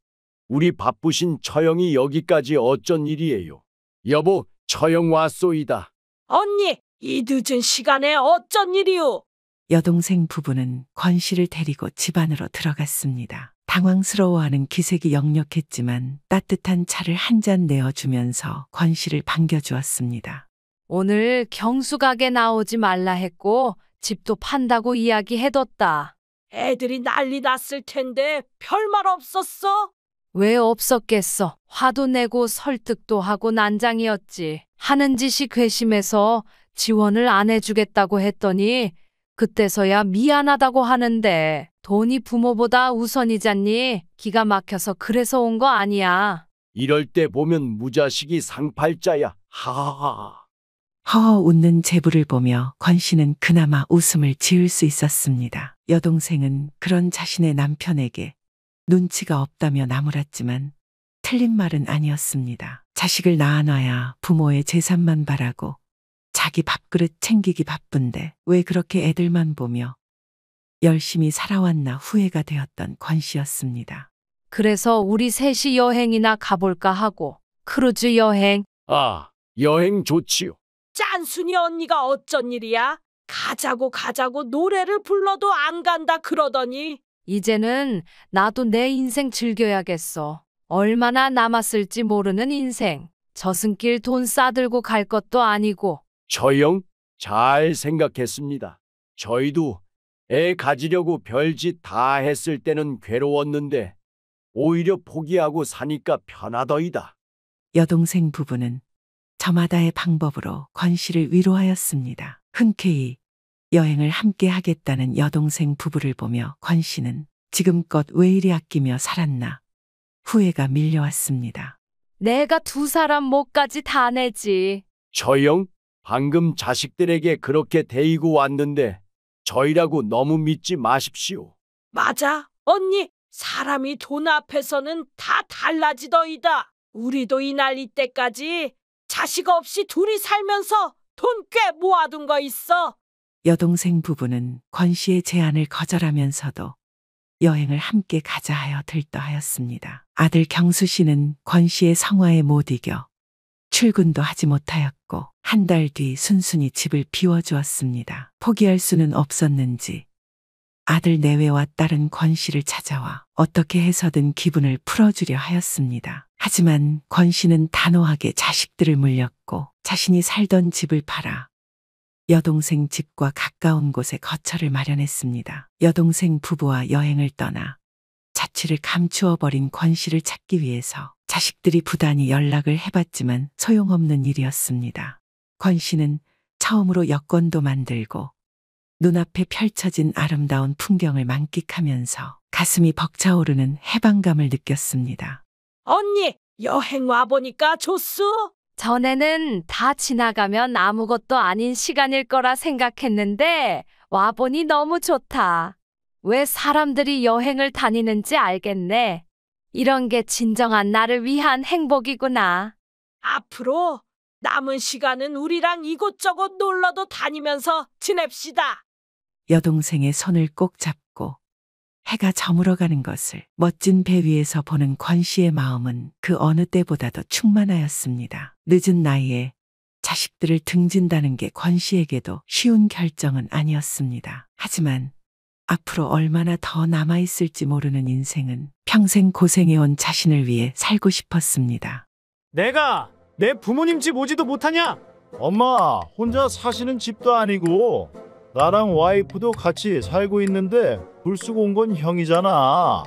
우리 바쁘신 처형이 여기까지 어쩐 일이에요? 여보, 처형 왔소이다. 언니, 이 늦은 시간에 어쩐 일이오? 여동생 부부는 권 씨를 데리고 집 안으로 들어갔습니다. 당황스러워하는 기색이 역력했지만 따뜻한 차를 한 잔 내어주면서 권 씨를 반겨주었습니다. 오늘 경수 가게 나오지 말라 했고 집도 판다고 이야기해뒀다. 애들이 난리 났을 텐데 별말 없었어? 왜 없었겠어. 화도 내고 설득도 하고 난장이었지. 하는 짓이 괘씸해서 지원을 안 해주겠다고 했더니 그때서야 미안하다고 하는데 돈이 부모보다 우선이잖니. 기가 막혀서 그래서 온 거 아니야. 이럴 때 보면 무자식이 상팔자야. 하하하. 허허 웃는 제부를 보며 권 씨는 그나마 웃음을 지을 수 있었습니다. 여동생은 그런 자신의 남편에게 눈치가 없다며 나무랐지만 틀린 말은 아니었습니다. 자식을 낳아놔야 부모의 재산만 바라고 자기 밥그릇 챙기기 바쁜데 왜 그렇게 애들만 보며 열심히 살아왔나 후회가 되었던 권 씨였습니다. 그래서 우리 셋이 여행이나 가볼까 하고. 크루즈 여행. 아, 여행 좋지요. 짠순이 언니가 어쩐 일이야? 가자고 노래를 불러도 안 간다 그러더니. 이제는 나도 내 인생 즐겨야겠어. 얼마나 남았을지 모르는 인생. 저승길 돈 싸들고 갈 것도 아니고. 처형? 잘 생각했습니다. 저희도 애 가지려고 별짓 다 했을 때는 괴로웠는데 오히려 포기하고 사니까 편하더이다. 여동생 부부는 저마다의 방법으로 권 씨를 위로하였습니다. 흔쾌히 여행을 함께 하겠다는 여동생 부부를 보며 권 씨는 지금껏 왜 이리 아끼며 살았나 후회가 밀려왔습니다. 내가 두 사람 목까지 다 내지. 처형? 방금 자식들에게 그렇게 데이고 왔는데 저희라고 너무 믿지 마십시오. 맞아, 언니. 사람이 돈 앞에서는 다 달라지더이다. 우리도 이날 이때까지 자식 없이 둘이 살면서 돈 꽤 모아둔 거 있어. 여동생 부부는 권 씨의 제안을 거절하면서도 여행을 함께 가자 하여 들떠하였습니다. 아들 경수 씨는 권 씨의 성화에 못 이겨 출근도 하지 못하였고 한 달 뒤 순순히 집을 비워주었습니다. 포기할 수는 없었는지 아들 내외와 딸은 권 씨를 찾아와 어떻게 해서든 기분을 풀어주려 하였습니다. 하지만 권 씨는 단호하게 자식들을 물렸고 자신이 살던 집을 팔아 여동생 집과 가까운 곳에 거처를 마련했습니다. 여동생 부부와 여행을 떠나 자취를 감추어 버린 권 씨를 찾기 위해서 자식들이 부단히 연락을 해봤지만 소용없는 일이었습니다. 권 씨는 처음으로 여권도 만들고 눈앞에 펼쳐진 아름다운 풍경을 만끽하면서 가슴이 벅차오르는 해방감을 느꼈습니다. 언니, 여행 와보니까 좋소? 전에는 다 지나가면 아무것도 아닌 시간일 거라 생각했는데 와보니 너무 좋다. 왜 사람들이 여행을 다니는지 알겠네. 이런 게 진정한 나를 위한 행복이구나. 앞으로 남은 시간은 우리랑 이곳저곳 놀러도 다니면서 지냅시다. 여동생의 손을 꼭 잡고 해가 저물어가는 것을 멋진 배 위에서 보는 권 씨의 마음은 그 어느 때보다도 충만하였습니다. 늦은 나이에 자식들을 등진다는 게 권 씨에게도 쉬운 결정은 아니었습니다. 하지만 앞으로 얼마나 더 남아있을지 모르는 인생은 평생 고생해온 자신을 위해 살고 싶었습니다. 내가 내 부모님 집 오지도 못하냐? 엄마, 혼자 사시는 집도 아니고 나랑 와이프도 같이 살고 있는데 불쑥 온 건 형이잖아.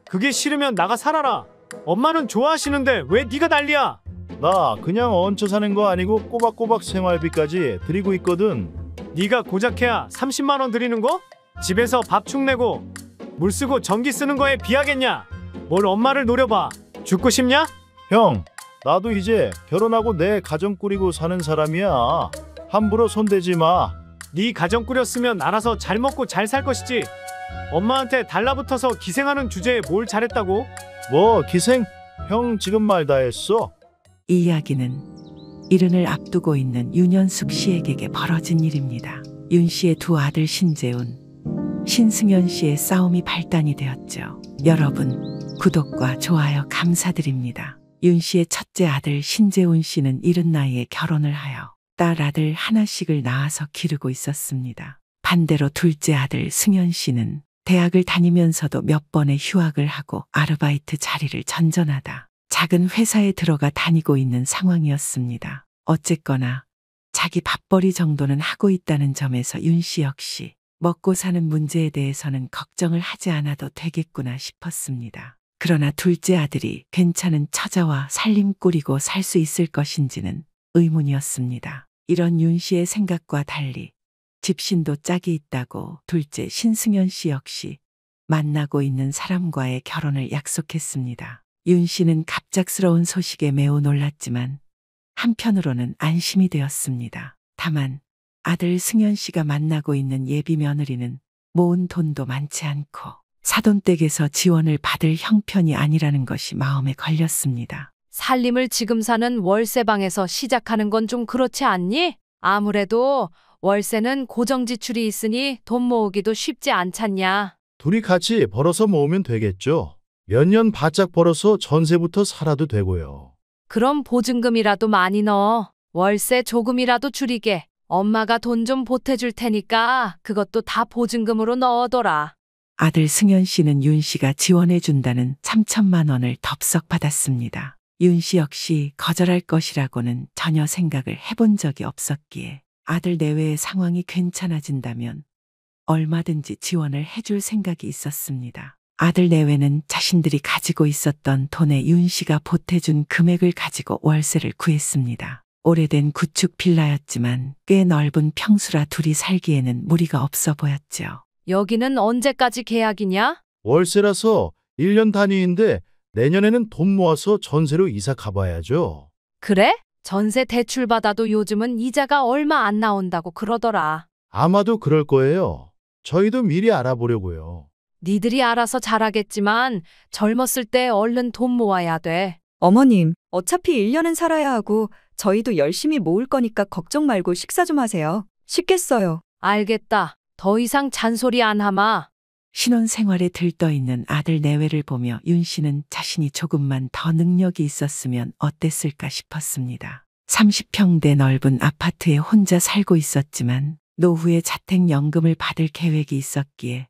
그게 싫으면 나가 살아라. 엄마는 좋아하시는데 왜 네가 난리야? 나 그냥 얹혀 사는 거 아니고 꼬박꼬박 생활비까지 드리고 있거든. 네가 고작해야 30만 원 드리는 거? 집에서 밥 축 내고 물 쓰고 전기 쓰는 거에 비하겠냐? 뭘 엄마를 노려봐. 죽고 싶냐? 형, 나도 이제 결혼하고 내 가정 꾸리고 사는 사람이야. 함부로 손대지 마. 네 가정 꾸렸으면 알아서 잘 먹고 잘 살 것이지. 엄마한테 달라붙어서 기생하는 주제에 뭘 잘했다고? 뭐 기생? 형 지금 말 다 했어. 이 이야기는 이른을 앞두고 있는 윤현숙 씨에게 벌어진 일입니다. 윤 씨의 두 아들 신재훈, 신승연 씨의 싸움이 발단이 되었죠. 여러분, 구독과 좋아요 감사드립니다. 윤 씨의 첫째 아들 신재훈 씨는 이른 나이에 결혼을 하여 딸 아들 하나씩을 낳아서 기르고 있었습니다. 반대로 둘째 아들 승연 씨는 대학을 다니면서도 몇 번의 휴학을 하고 아르바이트 자리를 전전하다 작은 회사에 들어가 다니고 있는 상황이었습니다. 어쨌거나 자기 밥벌이 정도는 하고 있다는 점에서 윤 씨 역시 먹고 사는 문제에 대해서는 걱정을 하지 않아도 되겠구나 싶었습니다. 그러나 둘째 아들이 괜찮은 처자와 살림 꾸리고 살 수 있을 것인지는 의문이었습니다. 이런 윤 씨의 생각과 달리 집신도 짝이 있다고 둘째 신승연 씨 역시 만나고 있는 사람과의 결혼을 약속했습니다. 윤 씨는 갑작스러운 소식에 매우 놀랐지만 한편으로는 안심이 되었습니다. 다만 아들 승연 씨가 만나고 있는 예비 며느리는 모은 돈도 많지 않고 사돈댁에서 지원을 받을 형편이 아니라는 것이 마음에 걸렸습니다. 살림을 지금 사는 월세방에서 시작하는 건 좀 그렇지 않니? 아무래도 월세는 고정 지출이 있으니 돈 모으기도 쉽지 않잖냐. 둘이 같이 벌어서 모으면 되겠죠. 몇 년 바짝 벌어서 전세부터 살아도 되고요. 그럼 보증금이라도 많이 넣어. 월세 조금이라도 줄이게. 엄마가 돈 좀 보태줄 테니까 그것도 다 보증금으로 넣어둬라. 아들 승연 씨는 윤 씨가 지원해준다는 3천만 원을 덥석 받았습니다. 윤 씨 역시 거절할 것이라고는 전혀 생각을 해본 적이 없었기에 아들 내외의 상황이 괜찮아진다면 얼마든지 지원을 해줄 생각이 있었습니다. 아들 내외는 자신들이 가지고 있었던 돈에 윤 씨가 보태준 금액을 가지고 월세를 구했습니다. 오래된 구축 빌라였지만 꽤 넓은 평수라 둘이 살기에는 무리가 없어 보였죠. 여기는 언제까지 계약이냐? 월세라서 1년 단위인데 내년에는 돈 모아서 전세로 이사 가봐야죠. 그래? 전세 대출 받아도 요즘은 이자가 얼마 안 나온다고 그러더라. 아마도 그럴 거예요. 저희도 미리 알아보려고요. 니들이 알아서 잘하겠지만 젊었을 때 얼른 돈 모아야 돼. 어머님, 어차피 1년은 살아야 하고 저희도 열심히 모을 거니까 걱정 말고 식사 좀 하세요. 쉽겠어요. 알겠다. 더 이상 잔소리 안 하마. 신혼생활에 들떠있는 아들 내외를 보며 윤 씨는 자신이 조금만 더 능력이 있었으면 어땠을까 싶었습니다. 30평대 넓은 아파트에 혼자 살고 있었지만 노후에 자택연금을 받을 계획이 있었기에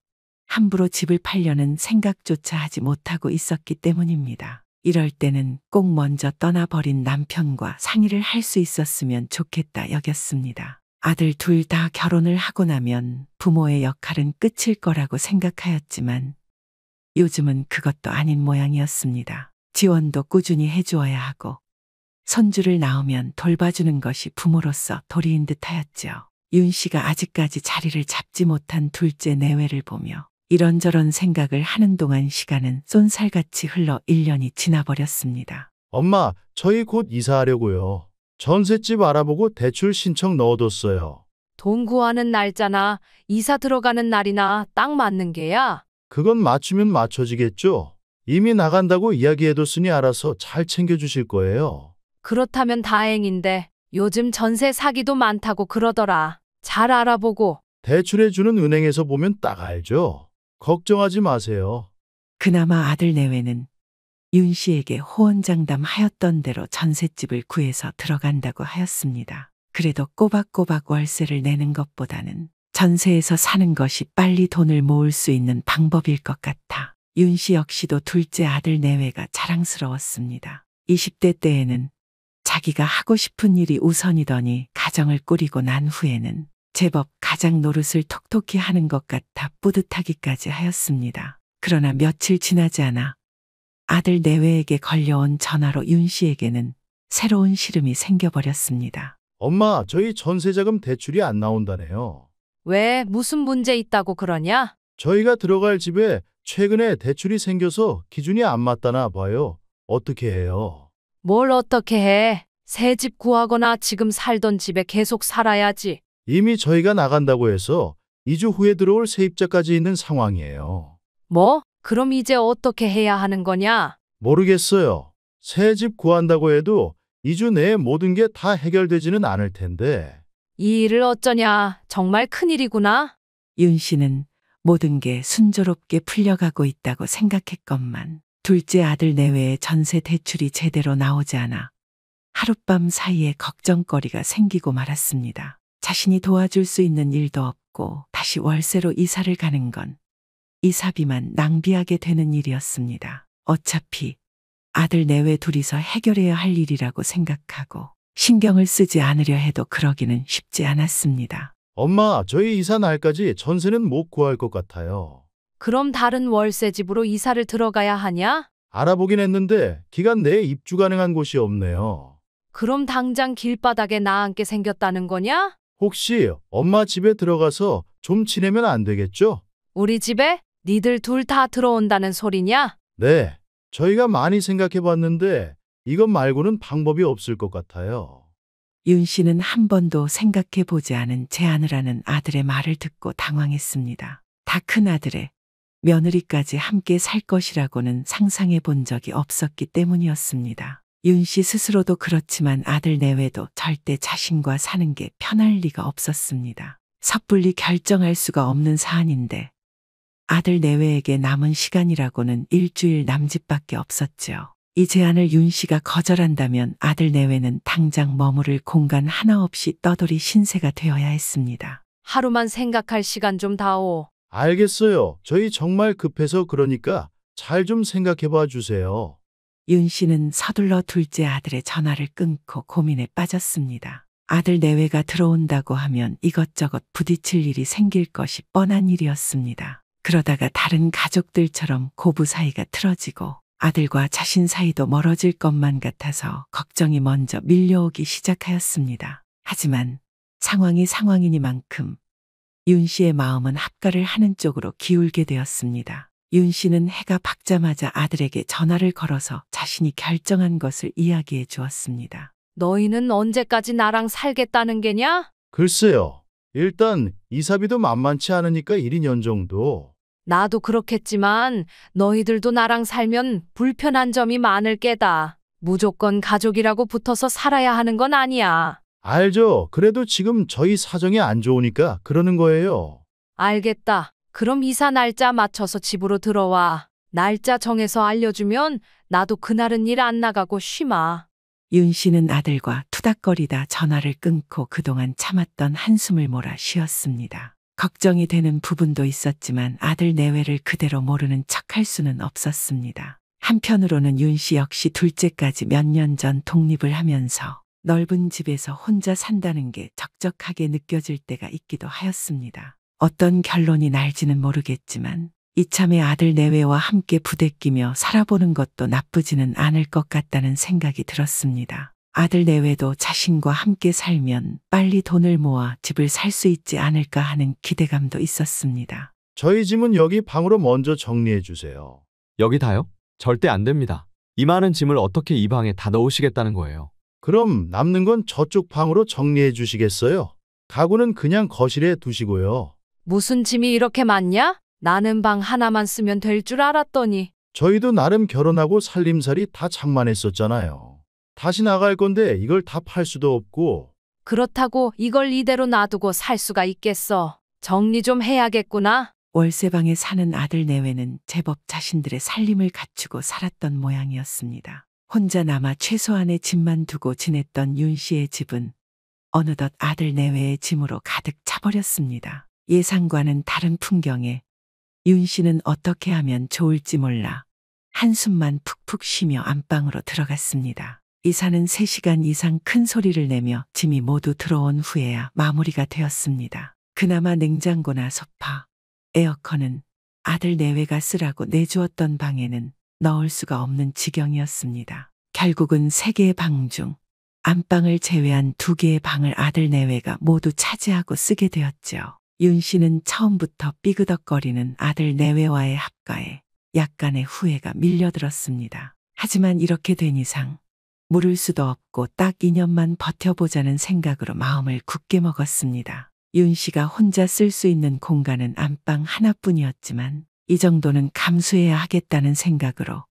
함부로 집을 팔려는 생각조차 하지 못하고 있었기 때문입니다. 이럴 때는 꼭 먼저 떠나버린 남편과 상의를 할 수 있었으면 좋겠다 여겼습니다. 아들 둘 다 결혼을 하고 나면 부모의 역할은 끝일 거라고 생각하였지만 요즘은 그것도 아닌 모양이었습니다. 지원도 꾸준히 해주어야 하고 손주를 낳으면 돌봐주는 것이 부모로서 도리인 듯하였죠. 윤 씨가 아직까지 자리를 잡지 못한 둘째 내외를 보며 이런저런 생각을 하는 동안 시간은 쏜살같이 흘러 1년이 지나버렸습니다. 엄마, 저희 곧 이사하려고요. 전셋집 알아보고 대출 신청 넣어뒀어요. 돈 구하는 날짜나 이사 들어가는 날이나 딱 맞는 게야. 그건 맞추면 맞춰지겠죠? 이미 나간다고 이야기해뒀으니 알아서 잘 챙겨주실 거예요. 그렇다면 다행인데 요즘 전세 사기도 많다고 그러더라. 잘 알아보고. 대출해주는 은행에서 보면 딱 알죠? 걱정하지 마세요. 그나마 아들 내외는 윤 씨에게 호언장담하였던 대로 전셋집을 구해서 들어간다고 하였습니다. 그래도 꼬박꼬박 월세를 내는 것보다는 전세에서 사는 것이 빨리 돈을 모을 수 있는 방법일 것 같아 윤 씨 역시도 둘째 아들 내외가 자랑스러웠습니다. 20대 때에는 자기가 하고 싶은 일이 우선이더니 가정을 꾸리고 난 후에는 제법 가장 노릇을 톡톡히 하는 것 같아 뿌듯하기까지 하였습니다. 그러나 며칠 지나지 않아 아들 내외에게 걸려온 전화로 윤 씨에게는 새로운 시름이 생겨버렸습니다. 엄마, 저희 전세자금 대출이 안 나온다네요. 왜 무슨 문제 있다고 그러냐? 저희가 들어갈 집에 최근에 대출이 생겨서 기준이 안 맞다나 봐요. 어떻게 해요? 뭘 어떻게 해? 새 집 구하거나 지금 살던 집에 계속 살아야지. 이미 저희가 나간다고 해서 2주 후에 들어올 세입자까지 있는 상황이에요. 뭐? 그럼 이제 어떻게 해야 하는 거냐? 모르겠어요. 새 집 구한다고 해도 2주 내에 모든 게 다 해결되지는 않을 텐데. 이 일을 어쩌냐? 정말 큰일이구나. 윤 씨는 모든 게 순조롭게 풀려가고 있다고 생각했건만 둘째 아들 내외의 전세 대출이 제대로 나오지 않아 하룻밤 사이에 걱정거리가 생기고 말았습니다. 자신이 도와줄 수 있는 일도 없고 다시 월세로 이사를 가는 건 이사비만 낭비하게 되는 일이었습니다. 어차피 아들 내외 둘이서 해결해야 할 일이라고 생각하고 신경을 쓰지 않으려 해도 그러기는 쉽지 않았습니다. 엄마, 저희 이사 날까지 전세는 못 구할 것 같아요. 그럼 다른 월세 집으로 이사를 들어가야 하냐? 알아보긴 했는데 기간 내에 입주 가능한 곳이 없네요. 그럼 당장 길바닥에 나앉게 생겼다는 거냐? 혹시 엄마 집에 들어가서 좀 지내면 안 되겠죠? 우리 집에? 니들 둘 다 들어온다는 소리냐? 네, 저희가 많이 생각해 봤는데 이것 말고는 방법이 없을 것 같아요. 윤 씨는 한 번도 생각해 보지 않은 제안을 하는 아들의 말을 듣고 당황했습니다. 다 큰 아들의 며느리까지 함께 살 것이라고는 상상해 본 적이 없었기 때문이었습니다. 윤 씨 스스로도 그렇지만 아들 내외도 절대 자신과 사는 게 편할 리가 없었습니다. 섣불리 결정할 수가 없는 사안인데 아들 내외에게 남은 시간이라고는 일주일 남짓밖에 없었죠. 이 제안을 윤 씨가 거절한다면 아들 내외는 당장 머무를 공간 하나 없이 떠돌이 신세가 되어야 했습니다. 하루만 생각할 시간 좀 다오. 알겠어요. 저희 정말 급해서 그러니까 잘 좀 생각해 봐 주세요. 윤 씨는 서둘러 둘째 아들의 전화를 끊고 고민에 빠졌습니다. 아들 내외가 들어온다고 하면 이것저것 부딪힐 일이 생길 것이 뻔한 일이었습니다. 그러다가 다른 가족들처럼 고부 사이가 틀어지고 아들과 자신 사이도 멀어질 것만 같아서 걱정이 먼저 밀려오기 시작하였습니다. 하지만 상황이 상황이니만큼 윤 씨의 마음은 합가를 하는 쪽으로 기울게 되었습니다. 윤 씨는 해가 밝자마자 아들에게 전화를 걸어서 자신이 결정한 것을 이야기해 주었습니다. 너희는 언제까지 나랑 살겠다는 게냐? 글쎄요. 일단 이사비도 만만치 않으니까 1, 2년 정도. 나도 그렇겠지만 너희들도 나랑 살면 불편한 점이 많을 게다. 무조건 가족이라고 붙어서 살아야 하는 건 아니야. 알죠. 그래도 지금 저희 사정이 안 좋으니까 그러는 거예요. 알겠다. 그럼 이사 날짜 맞춰서 집으로 들어와. 날짜 정해서 알려주면 나도 그날은 일 안 나가고 쉬마. 윤 씨는 아들과 투닥거리다 전화를 끊고 그동안 참았던 한숨을 몰아 쉬었습니다. 걱정이 되는 부분도 있었지만 아들 내외를 그대로 모르는 척할 수는 없었습니다. 한편으로는 윤 씨 역시 둘째까지 몇 년 전 독립을 하면서 넓은 집에서 혼자 산다는 게 적적하게 느껴질 때가 있기도 하였습니다. 어떤 결론이 날지는 모르겠지만 이참에 아들 내외와 함께 부대끼며 살아보는 것도 나쁘지는 않을 것 같다는 생각이 들었습니다. 아들 내외도 자신과 함께 살면 빨리 돈을 모아 집을 살 수 있지 않을까 하는 기대감도 있었습니다. 저희 짐은 여기 방으로 먼저 정리해 주세요. 여기 다요? 절대 안 됩니다. 이 많은 짐을 어떻게 이 방에 다 넣으시겠다는 거예요? 그럼 남는 건 저쪽 방으로 정리해 주시겠어요? 가구는 그냥 거실에 두시고요. 무슨 짐이 이렇게 많냐? 나는 방 하나만 쓰면 될 줄 알았더니. 저희도 나름 결혼하고 살림살이 다 장만했었잖아요. 다시 나갈 건데 이걸 다 팔 수도 없고. 그렇다고 이걸 이대로 놔두고 살 수가 있겠어. 정리 좀 해야겠구나. 월세방에 사는 아들 내외는 제법 자신들의 살림을 갖추고 살았던 모양이었습니다. 혼자 남아 최소한의 짐만 두고 지냈던 윤 씨의 집은 어느덧 아들 내외의 짐으로 가득 차버렸습니다. 예상과는 다른 풍경에 윤 씨는 어떻게 하면 좋을지 몰라 한숨만 푹푹 쉬며 안방으로 들어갔습니다. 이사는 3시간 이상 큰 소리를 내며 짐이 모두 들어온 후에야 마무리가 되었습니다. 그나마 냉장고나 소파, 에어컨은 아들 내외가 쓰라고 내주었던 방에는 넣을 수가 없는 지경이었습니다. 결국은 3개의 방 중 안방을 제외한 2개의 방을 아들 내외가 모두 차지하고 쓰게 되었죠. 윤 씨는 처음부터 삐그덕거리는 아들 내외와의 합가에 약간의 후회가 밀려들었습니다. 하지만 이렇게 된 이상 물을 수도 없고 딱 2년만 버텨보자는 생각으로 마음을 굳게 먹었습니다. 윤 씨가 혼자 쓸 수 있는 공간은 안방 하나뿐이었지만 이 정도는 감수해야 하겠다는 생각으로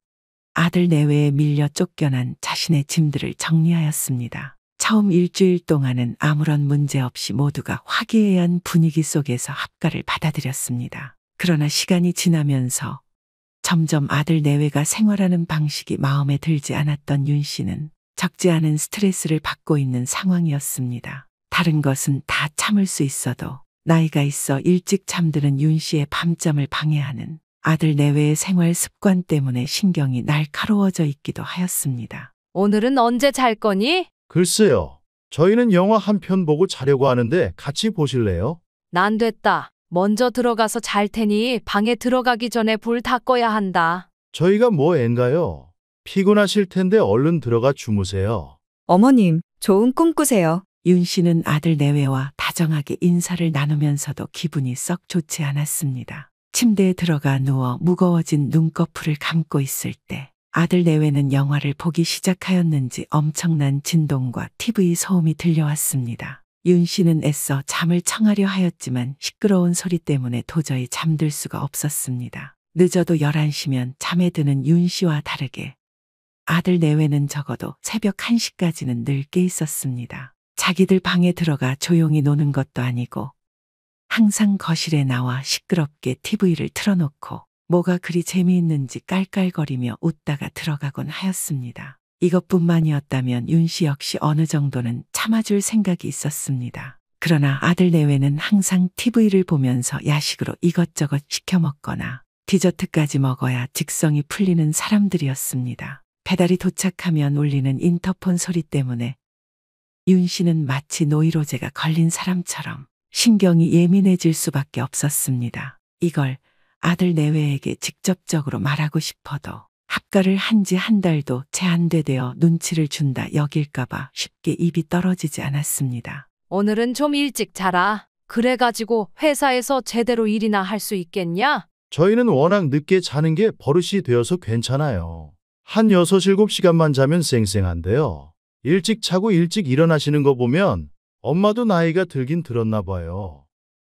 아들 내외에 밀려 쫓겨난 자신의 짐들을 정리하였습니다. 처음 일주일 동안은 아무런 문제 없이 모두가 화기애애한 분위기 속에서 합가를 받아들였습니다. 그러나 시간이 지나면서 점점 아들 내외가 생활하는 방식이 마음에 들지 않았던 윤 씨는 적지 않은 스트레스를 받고 있는 상황이었습니다. 다른 것은 다 참을 수 있어도 나이가 있어 일찍 잠드는 윤 씨의 밤잠을 방해하는 아들 내외의 생활 습관 때문에 신경이 날카로워져 있기도 하였습니다. 오늘은 언제 잘 거니? 글쎄요. 저희는 영화 한 편 보고 자려고 하는데 같이 보실래요? 난 됐다. 먼저 들어가서 잘 테니 방에 들어가기 전에 불 다 꺼야 한다. 저희가 뭐 앤가요? 피곤하실 텐데 얼른 들어가 주무세요. 어머님, 좋은 꿈 꾸세요. 윤 씨는 아들 내외와 다정하게 인사를 나누면서도 기분이 썩 좋지 않았습니다. 침대에 들어가 누워 무거워진 눈꺼풀을 감고 있을 때 아들 내외는 영화를 보기 시작하였는지 엄청난 진동과 TV 소음이 들려왔습니다. 윤 씨는 애써 잠을 청하려 하였지만 시끄러운 소리 때문에 도저히 잠들 수가 없었습니다. 늦어도 11시면 잠에 드는 윤 씨와 다르게 아들 내외는 적어도 새벽 1시까지는 늘 깨 있었습니다. 자기들 방에 들어가 조용히 노는 것도 아니고 항상 거실에 나와 시끄럽게 TV를 틀어놓고 뭐가 그리 재미있는지 깔깔거리며 웃다가 들어가곤 하였습니다. 이것뿐만이었다면 윤 씨 역시 어느 정도는 참아줄 생각이 있었습니다. 그러나 아들 내외는 항상 TV를 보면서 야식으로 이것저것 시켜 먹거나 디저트까지 먹어야 직성이 풀리는 사람들이었습니다. 배달이 도착하면 울리는 인터폰 소리 때문에 윤 씨는 마치 노이로제가 걸린 사람처럼 신경이 예민해질 수밖에 없었습니다. 이걸 아들 내외에게 직접적으로 말하고 싶어도 합가를 한 지 한 달도 채 안 되되어 눈치를 준다 여길까봐 쉽게 입이 떨어지지 않았습니다. 오늘은 좀 일찍 자라. 그래가지고 회사에서 제대로 일이나 할 수 있겠냐? 저희는 워낙 늦게 자는 게 버릇이 되어서 괜찮아요. 한 6, 7시간만 자면 쌩쌩한데요. 일찍 자고 일찍 일어나시는 거 보면 엄마도 나이가 들긴 들었나 봐요.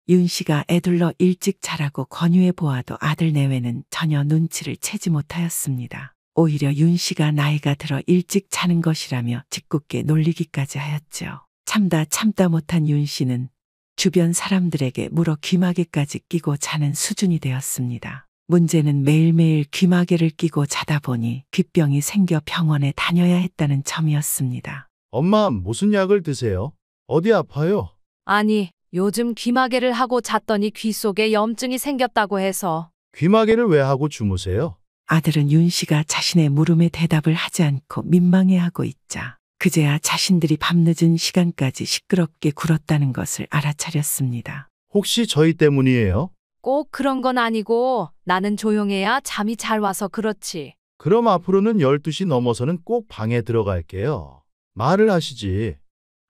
윤 씨가 애둘러 일찍 자라고 권유해 보아도 아들 내외는 전혀 눈치를 채지 못하였습니다. 오히려 윤 씨가 나이가 들어 일찍 자는 것이라며 짓궂게 놀리기까지 하였죠. 참다 못한 윤 씨는 주변 사람들에게 물어 귀마개까지 끼고 자는 수준이 되었습니다. 문제는 매일매일 귀마개를 끼고 자다 보니 귀병이 생겨 병원에 다녀야 했다는 점이었습니다. 엄마, 무슨 약을 드세요? 어디 아파요? 아니, 요즘 귀마개를 하고 잤더니 귀 속에 염증이 생겼다고 해서. 귀마개를 왜 하고 주무세요? 아들은 윤 씨가 자신의 물음에 대답을 하지 않고 민망해하고 있자 그제야 자신들이 밤늦은 시간까지 시끄럽게 굴었다는 것을 알아차렸습니다. 혹시 저희 때문이에요? 꼭 그런 건 아니고 나는 조용해야 잠이 잘 와서 그렇지. 그럼 앞으로는 12시 넘어서는 꼭 방에 들어갈게요. 말을 하시지.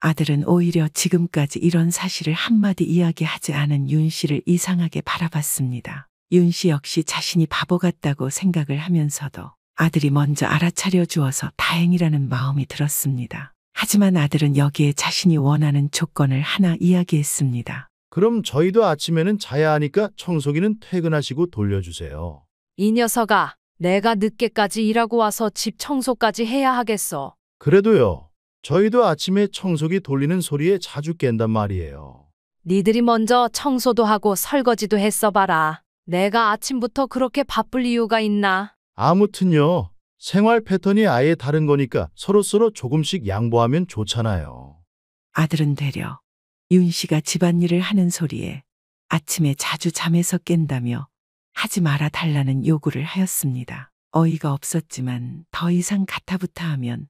아들은 오히려 지금까지 이런 사실을 한마디 이야기하지 않은 윤 씨를 이상하게 바라봤습니다. 윤 씨 역시 자신이 바보 같다고 생각을 하면서도 아들이 먼저 알아차려 주어서 다행이라는 마음이 들었습니다. 하지만 아들은 여기에 자신이 원하는 조건을 하나 이야기했습니다. 그럼 저희도 아침에는 자야 하니까 청소기는 퇴근하시고 돌려주세요. 이 녀석아, 내가 늦게까지 일하고 와서 집 청소까지 해야 하겠어. 그래도요. 저희도 아침에 청소기 돌리는 소리에 자주 깬단 말이에요. 니들이 먼저 청소도 하고 설거지도 했어 봐라. 내가 아침부터 그렇게 바쁠 이유가 있나? 아무튼요. 생활 패턴이 아예 다른 거니까 서로서로 조금씩 양보하면 좋잖아요. 아들은 되려 윤 씨가 집안일을 하는 소리에 아침에 자주 잠에서 깬다며 하지 말아 달라는 요구를 하였습니다. 어이가 없었지만 더 이상 가타부타하면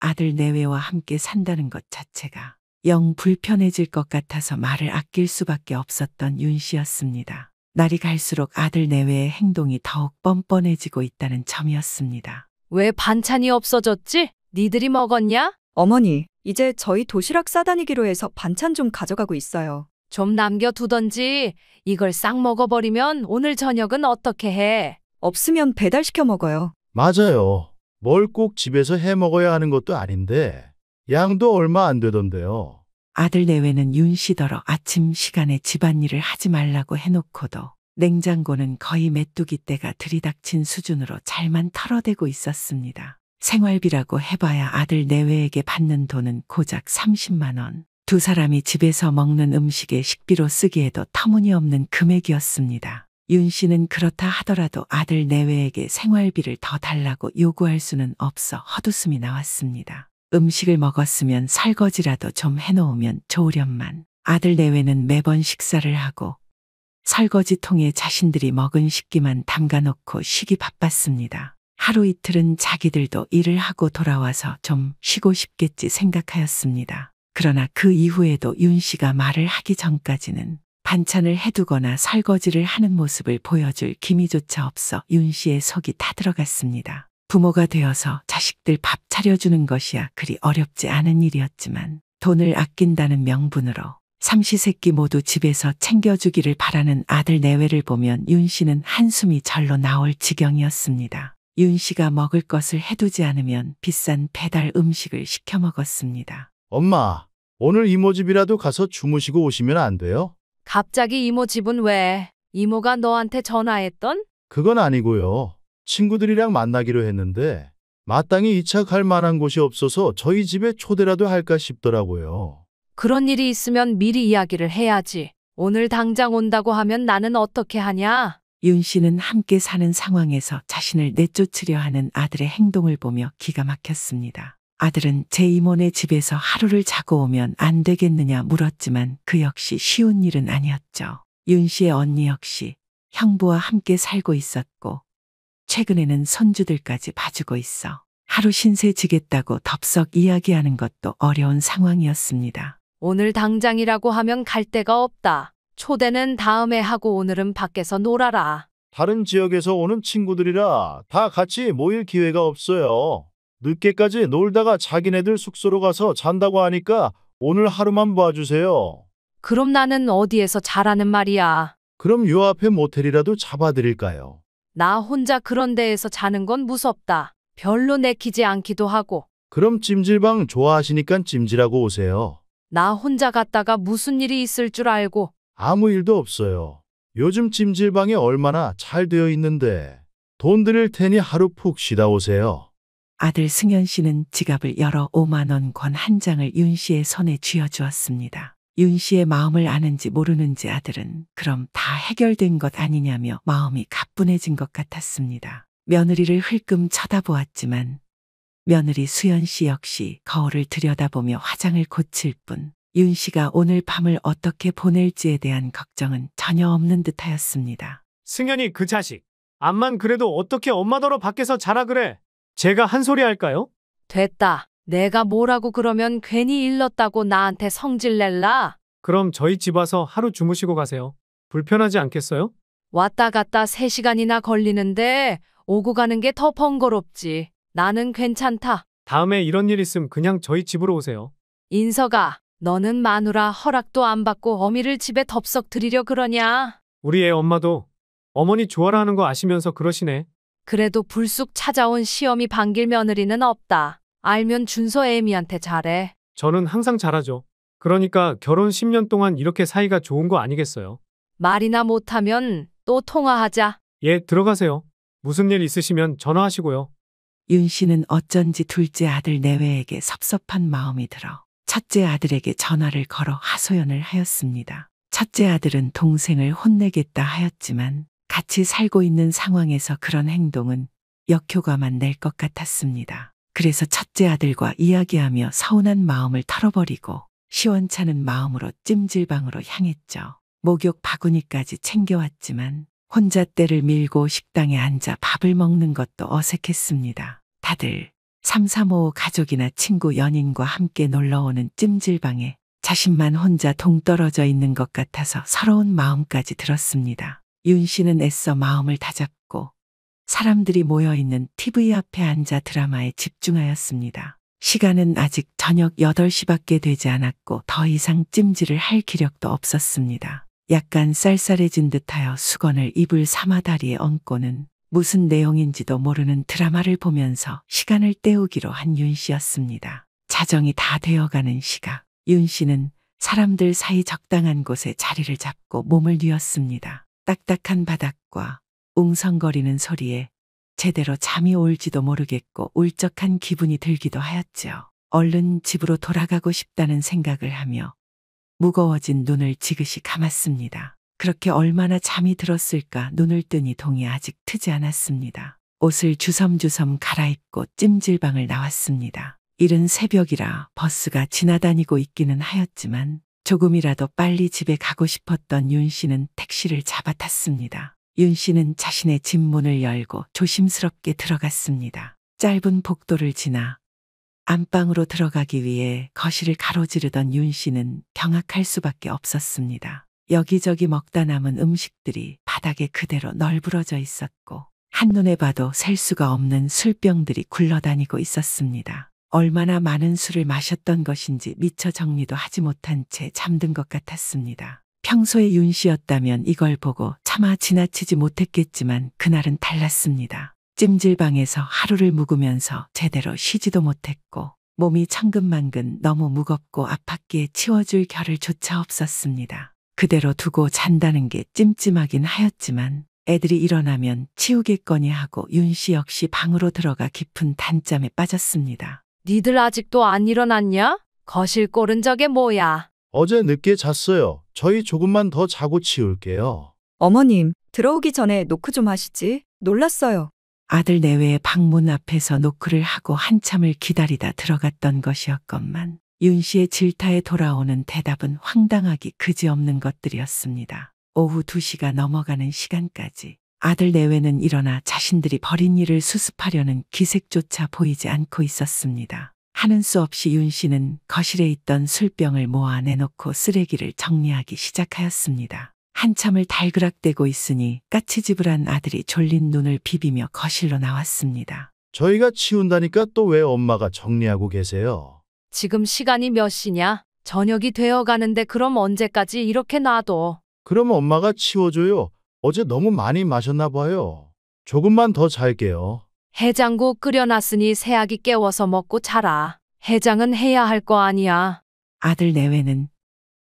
아들 내외와 함께 산다는 것 자체가 영 불편해질 것 같아서 말을 아낄 수밖에 없었던 윤 씨였습니다. 날이 갈수록 아들 내외의 행동이 더욱 뻔뻔해지고 있다는 점이었습니다. 왜 반찬이 없어졌지? 니들이 먹었냐? 어머니, 이제 저희 도시락 싸다니기로 해서 반찬 좀 가져가고 있어요. 좀 남겨두던지. 이걸 싹 먹어버리면 오늘 저녁은 어떻게 해? 없으면 배달시켜 먹어요. 맞아요. 뭘 꼭 집에서 해 먹어야 하는 것도 아닌데 양도 얼마 안 되던데요. 아들 내외는 윤 씨더러 아침 시간에 집안일을 하지 말라고 해놓고도 냉장고는 거의 메뚜기 떼가 들이닥친 수준으로 잘만 털어대고 있었습니다. 생활비라고 해봐야 아들 내외에게 받는 돈은 고작 30만 원. 두 사람이 집에서 먹는 음식에 식비로 쓰기에도 터무니없는 금액이었습니다. 윤 씨는 그렇다 하더라도 아들 내외에게 생활비를 더 달라고 요구할 수는 없어 헛웃음이 나왔습니다. 음식을 먹었으면 설거지라도 좀 해놓으면 좋으련만 아들 내외는 매번 식사를 하고 설거지통에 자신들이 먹은 식기만 담가놓고 쉬기 바빴습니다. 하루 이틀은 자기들도 일을 하고 돌아와서 좀 쉬고 싶겠지 생각하였습니다. 그러나 그 이후에도 윤 씨가 말을 하기 전까지는 반찬을 해두거나 설거지를 하는 모습을 보여줄 기미조차 없어 윤 씨의 속이 타들어갔습니다. 부모가 되어서 자식들 밥 차려주는 것이야 그리 어렵지 않은 일이었지만 돈을 아낀다는 명분으로 삼시세끼 모두 집에서 챙겨주기를 바라는 아들 내외를 보면 윤 씨는 한숨이 절로 나올 지경이었습니다. 윤 씨가 먹을 것을 해두지 않으면 비싼 배달 음식을 시켜 먹었습니다. 엄마, 오늘 이모 집이라도 가서 주무시고 오시면 안 돼요? 갑자기 이모 집은 왜? 이모가 너한테 전화했던? 그건 아니고요. 친구들이랑 만나기로 했는데 마땅히 이착할 만한 곳이 없어서 저희 집에 초대라도 할까 싶더라고요. 그런 일이 있으면 미리 이야기를 해야지. 오늘 당장 온다고 하면 나는 어떻게 하냐? 윤 씨는 함께 사는 상황에서 자신을 내쫓으려 하는 아들의 행동을 보며 기가 막혔습니다. 아들은 제 이모네 집에서 하루를 자고 오면 안 되겠느냐 물었지만 그 역시 쉬운 일은 아니었죠. 윤 씨의 언니 역시 형부와 함께 살고 있었고 최근에는 손주들까지 봐주고 있어 하루 신세 지겠다고 덥석 이야기하는 것도 어려운 상황이었습니다. 오늘 당장이라고 하면 갈 데가 없다. 초대는 다음에 하고 오늘은 밖에서 놀아라. 다른 지역에서 오는 친구들이라 다 같이 모일 기회가 없어요. 늦게까지 놀다가 자기네들 숙소로 가서 잔다고 하니까 오늘 하루만 봐주세요. 그럼 나는 어디에서 자라는 말이야. 그럼 요 앞에 모텔이라도 잡아드릴까요? 나 혼자 그런 데에서 자는 건 무섭다. 별로 내키지 않기도 하고. 그럼 찜질방 좋아하시니까 찜질하고 오세요. 나 혼자 갔다가 무슨 일이 있을 줄 알고. 아무 일도 없어요. 요즘 찜질방이 얼마나 잘 되어 있는데 돈 드릴 테니 하루 푹 쉬다 오세요. 아들 승현 씨는 지갑을 열어 5만 원 권 한 장을 윤 씨의 손에 쥐어주었습니다. 윤 씨의 마음을 아는지 모르는지 아들은 그럼 다 해결된 것 아니냐며 마음이 가뿐해진 것 같았습니다. 며느리를 흘끔 쳐다보았지만 며느리 수연 씨 역시 거울을 들여다보며 화장을 고칠 뿐 윤 씨가 오늘 밤을 어떻게 보낼지에 대한 걱정은 전혀 없는 듯하였습니다. 승현이 그 자식. 암만 그래도 어떻게 엄마더러 밖에서 자라 그래. 제가 한 소리 할까요? 됐다. 내가 뭐라고 그러면 괜히 일렀다고 나한테 성질 낼라. 그럼 저희 집 와서 하루 주무시고 가세요. 불편하지 않겠어요? 왔다 갔다 3시간이나 걸리는데 오고 가는 게 더 번거롭지. 나는 괜찮다. 다음에 이런 일 있음 그냥 저희 집으로 오세요. 인석아, 너는 마누라 허락도 안 받고 어미를 집에 덥석 들이려 그러냐? 우리 애 엄마도 어머니 좋아라 하는 거 아시면서 그러시네. 그래도 불쑥 찾아온 시어미 반길 며느리는 없다. 알면 준서 애미한테 잘해. 저는 항상 잘하죠. 그러니까 결혼 10년 동안 이렇게 사이가 좋은 거 아니겠어요? 말이나 못하면 또 통화하자. 예, 들어가세요. 무슨 일 있으시면 전화하시고요. 윤 씨는 어쩐지 둘째 아들 내외에게 섭섭한 마음이 들어 첫째 아들에게 전화를 걸어 하소연을 하였습니다. 첫째 아들은 동생을 혼내겠다 하였지만 같이 살고 있는 상황에서 그런 행동은 역효과만 낼 것 같았습니다. 그래서 첫째 아들과 이야기하며 서운한 마음을 털어버리고 시원찮은 마음으로 찜질방으로 향했죠. 목욕 바구니까지 챙겨왔지만 혼자 때를 밀고 식당에 앉아 밥을 먹는 것도 어색했습니다. 다들 335 가족이나 친구 연인과 함께 놀러오는 찜질방에 자신만 혼자 동떨어져 있는 것 같아서 서러운 마음까지 들었습니다. 윤 씨는 애써 마음을 다잡고 사람들이 모여있는 TV 앞에 앉아 드라마에 집중하였습니다. 시간은 아직 저녁 8시밖에 되지 않았고 더 이상 찜질을 할 기력도 없었습니다. 약간 쌀쌀해진 듯하여 수건을 이불 사마다리에 얹고는 무슨 내용인지도 모르는 드라마를 보면서 시간을 때우기로 한 윤 씨였습니다. 자정이 다 되어가는 시각, 윤 씨는 사람들 사이 적당한 곳에 자리를 잡고 몸을 뉘었습니다. 딱딱한 바닥과 웅성거리는 소리에 제대로 잠이 올지도 모르겠고 울적한 기분이 들기도 하였지요. 얼른 집으로 돌아가고 싶다는 생각을 하며 무거워진 눈을 지그시 감았습니다. 그렇게 얼마나 잠이 들었을까 눈을 뜨니 동이 아직 트지 않았습니다. 옷을 주섬주섬 갈아입고 찜질방을 나왔습니다. 이른 새벽이라 버스가 지나다니고 있기는 하였지만 조금이라도 빨리 집에 가고 싶었던 윤 씨는 택시를 잡아탔습니다. 윤 씨는 자신의 집 문을 열고 조심스럽게 들어갔습니다. 짧은 복도를 지나 안방으로 들어가기 위해 거실을 가로지르던 윤 씨는 경악할 수밖에 없었습니다. 여기저기 먹다 남은 음식들이 바닥에 그대로 널브러져 있었고 한눈에 봐도 셀 수가 없는 술병들이 굴러다니고 있었습니다. 얼마나 많은 술을 마셨던 것인지 미처 정리도 하지 못한 채 잠든 것 같았습니다. 평소에 윤 씨였다면 이걸 보고 차마 지나치지 못했겠지만 그날은 달랐습니다. 찜질방에서 하루를 묵으면서 제대로 쉬지도 못했고 몸이 천근만근 너무 무겁고 아팠기에 치워줄 겨를 조차 없었습니다. 그대로 두고 잔다는 게 찜찜하긴 하였지만 애들이 일어나면 치우겠거니 하고 윤 씨 역시 방으로 들어가 깊은 단잠에 빠졌습니다. 니들 아직도 안 일어났냐? 거실 꼴은 저게 뭐야? 어제 늦게 잤어요. 저희 조금만 더 자고 치울게요. 어머님, 들어오기 전에 노크 좀 하시지. 놀랐어요. 아들 내외의 방문 앞에서 노크를 하고 한참을 기다리다 들어갔던 것이었건만 윤 씨의 질타에 돌아오는 대답은 황당하기 그지없는 것들이었습니다. 오후 2시가 넘어가는 시간까지 아들 내외는 일어나 자신들이 벌인 일을 수습하려는 기색조차 보이지 않고 있었습니다. 하는 수 없이 윤 씨는 거실에 있던 술병을 모아 내놓고 쓰레기를 정리하기 시작하였습니다. 한참을 달그락대고 있으니 까치집을한 아들이 졸린 눈을 비비며 거실로 나왔습니다. 저희가 치운다니까 또 왜 엄마가 정리하고 계세요? 지금 시간이 몇 시냐? 저녁이 되어 가는데 그럼 언제까지 이렇게 놔둬? 그럼 엄마가 치워줘요. 어제 너무 많이 마셨나 봐요. 조금만 더 잘게요. 해장국 끓여놨으니 새아기 깨워서 먹고 자라. 해장은 해야 할 거 아니야. 아들 내외는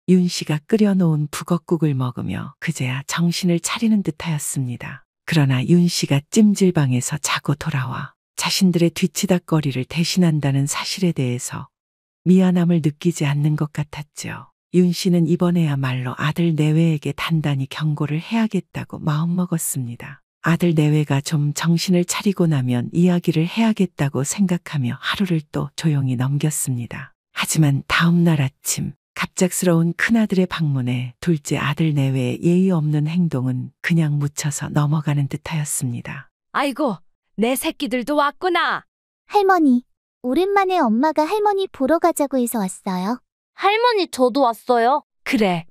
윤 씨가 끓여놓은 북엇국을 먹으며 그제야 정신을 차리는 듯하였습니다. 그러나 윤 씨가 찜질방에서 자고 돌아와 자신들의 뒤치다꺼리를 대신한다는 사실에 대해서 미안함을 느끼지 않는 것 같았죠. 윤 씨는 이번에야말로 아들 내외에게 단단히 경고를 해야겠다고 마음먹었습니다. 아들 내외가 좀 정신을 차리고 나면 이야기를 해야겠다고 생각하며 하루를 또 조용히 넘겼습니다. 하지만 다음 날 아침 갑작스러운 큰아들의 방문에 둘째 아들 내외의 예의 없는 행동은 그냥 묻혀서 넘어가는 듯하였습니다. 아이고, 내 새끼들도 왔구나. 할머니, 오랜만에 엄마가 할머니 보러 가자고 해서 왔어요. 할머니, 저도 왔어요. 그래.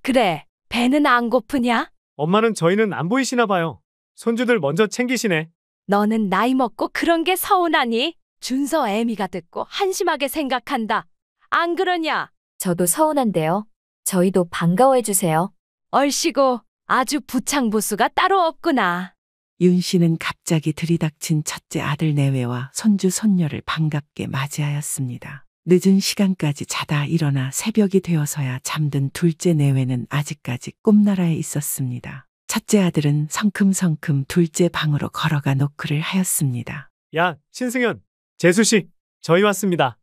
배는 안 고프냐? 엄마는 저희는 안 보이시나 봐요. 손주들 먼저 챙기시네. 너는 나이 먹고 그런 게 서운하니? 준서 애미가 듣고 한심하게 생각한다. 안 그러냐? 저도 서운한데요. 저희도 반가워해주세요. 얼씨구 아주 부창부수가 따로 없구나. 윤 씨는 갑자기 들이닥친 첫째 아들 내외와 손주 손녀를 반갑게 맞이하였습니다. 늦은 시간까지 자다 일어나 새벽이 되어서야 잠든 둘째 내외는 아직까지 꿈나라에 있었습니다. 첫째 아들은 성큼성큼 둘째 방으로 걸어가 노크를 하였습니다. 야, 신승현, 재수씨, 저희 왔습니다.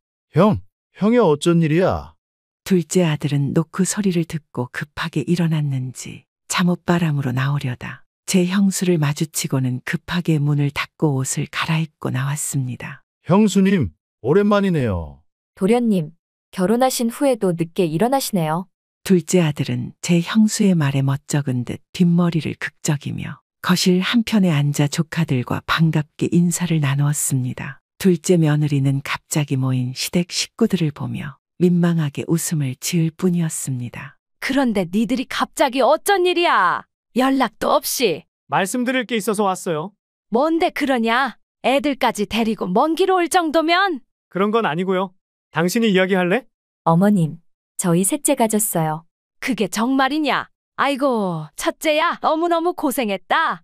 형이 어쩐 일이야? 둘째 아들은 노크 소리를 듣고 급하게 일어났는지 잠옷바람으로 나오려다 제 형수를 마주치고는 급하게 문을 닫고 옷을 갈아입고 나왔습니다. 형수님, 오랜만이네요. 도련님, 결혼하신 후에도 늦게 일어나시네요. 둘째 아들은 제 형수의 말에 멋쩍은 듯 뒷머리를 극적이며 거실 한편에 앉아 조카들과 반갑게 인사를 나누었습니다. 둘째 며느리는 갑자기 모인 시댁 식구들을 보며 민망하게 웃음을 지을 뿐이었습니다. 그런데 니들이 갑자기 어쩐 일이야? 연락도 없이. 말씀드릴 게 있어서 왔어요. 뭔데 그러냐? 애들까지 데리고 먼 길 올 정도면? 그런 건 아니고요. 당신이 이야기할래? 어머님, 저희 셋째 가졌어요. 그게 정말이냐? 아이고, 첫째야, 너무너무 고생했다.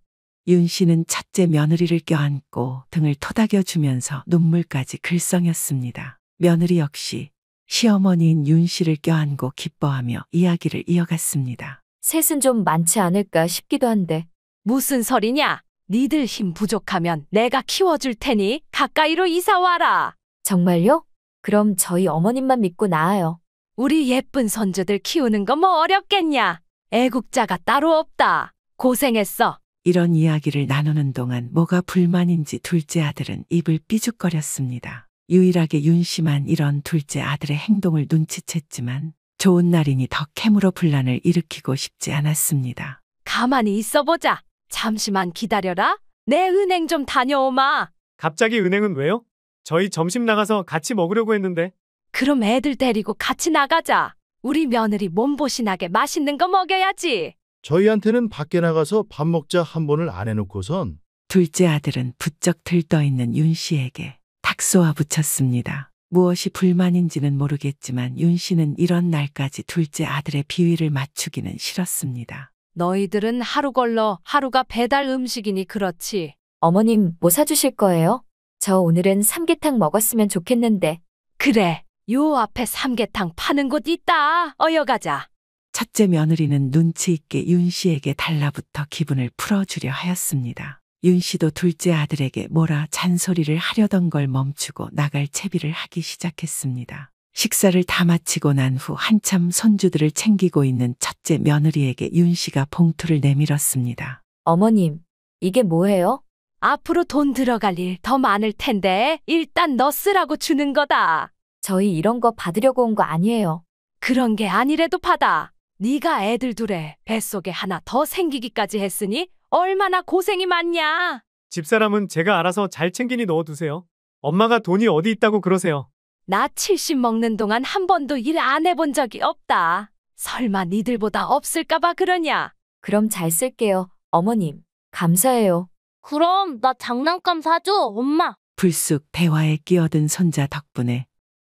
윤 씨는 첫째 며느리를 껴안고 등을 토닥여주면서 눈물까지 글썽였습니다. 며느리 역시 시어머니인 윤 씨를 껴안고 기뻐하며 이야기를 이어갔습니다. 셋은 좀 많지 않을까 싶기도 한데. 무슨 소리냐? 니들 힘 부족하면 내가 키워줄 테니 가까이로 이사 와라. 정말요? 그럼 저희 어머님만 믿고 나아요. 우리 예쁜 손주들 키우는 거 뭐 어렵겠냐? 애국자가 따로 없다. 고생했어. 이런 이야기를 나누는 동안 뭐가 불만인지 둘째 아들은 입을 삐죽거렸습니다. 유일하게 윤 씨만 이런 둘째 아들의 행동을 눈치챘지만 좋은 날이니 더 캐물어 분란을 일으키고 싶지 않았습니다. 가만히 있어보자. 잠시만 기다려라. 내 은행 좀 다녀오마. 갑자기 은행은 왜요? 저희 점심 나가서 같이 먹으려고 했는데. 그럼 애들 데리고 같이 나가자. 우리 며느리 몸보신하게 맛있는 거 먹여야지. 저희한테는 밖에 나가서 밥 먹자 한 번을 안 해놓고선. 둘째 아들은 부쩍 들떠있는 윤 씨에게 탁 쏘아 붙였습니다. 무엇이 불만인지는 모르겠지만 윤 씨는 이런 날까지 둘째 아들의 비위를 맞추기는 싫었습니다. 너희들은 하루 걸러 하루가 배달 음식이니 그렇지. 어머님, 뭐 사주실 거예요? 저 오늘은 삼계탕 먹었으면 좋겠는데. 그래, 요 앞에 삼계탕 파는 곳 있다. 어여 가자. 첫째 며느리는 눈치 있게 윤 씨에게 달라붙어 기분을 풀어주려 하였습니다. 윤 씨도 둘째 아들에게 뭐라 잔소리를 하려던 걸 멈추고 나갈 채비를 하기 시작했습니다. 식사를 다 마치고 난 후 한참 손주들을 챙기고 있는 첫째 며느리에게 윤 씨가 봉투를 내밀었습니다. 어머님, 이게 뭐예요? 앞으로 돈 들어갈 일 더 많을 텐데 일단 너 쓰라고 주는 거다. 저희 이런 거 받으려고 온 거 아니에요. 그런 게 아니래도 받아. 네가 애들 둘에 뱃속에 하나 더 생기기까지 했으니 얼마나 고생이 많냐. 집사람은 제가 알아서 잘 챙기니 넣어두세요. 엄마가 돈이 어디 있다고 그러세요. 나 70 먹는 동안 한 번도 일 안 해본 적이 없다. 설마 니들보다 없을까봐 그러냐. 그럼 잘 쓸게요. 어머님, 감사해요. 그럼 나 장난감 사줘, 엄마. 불쑥 대화에 끼어든 손자 덕분에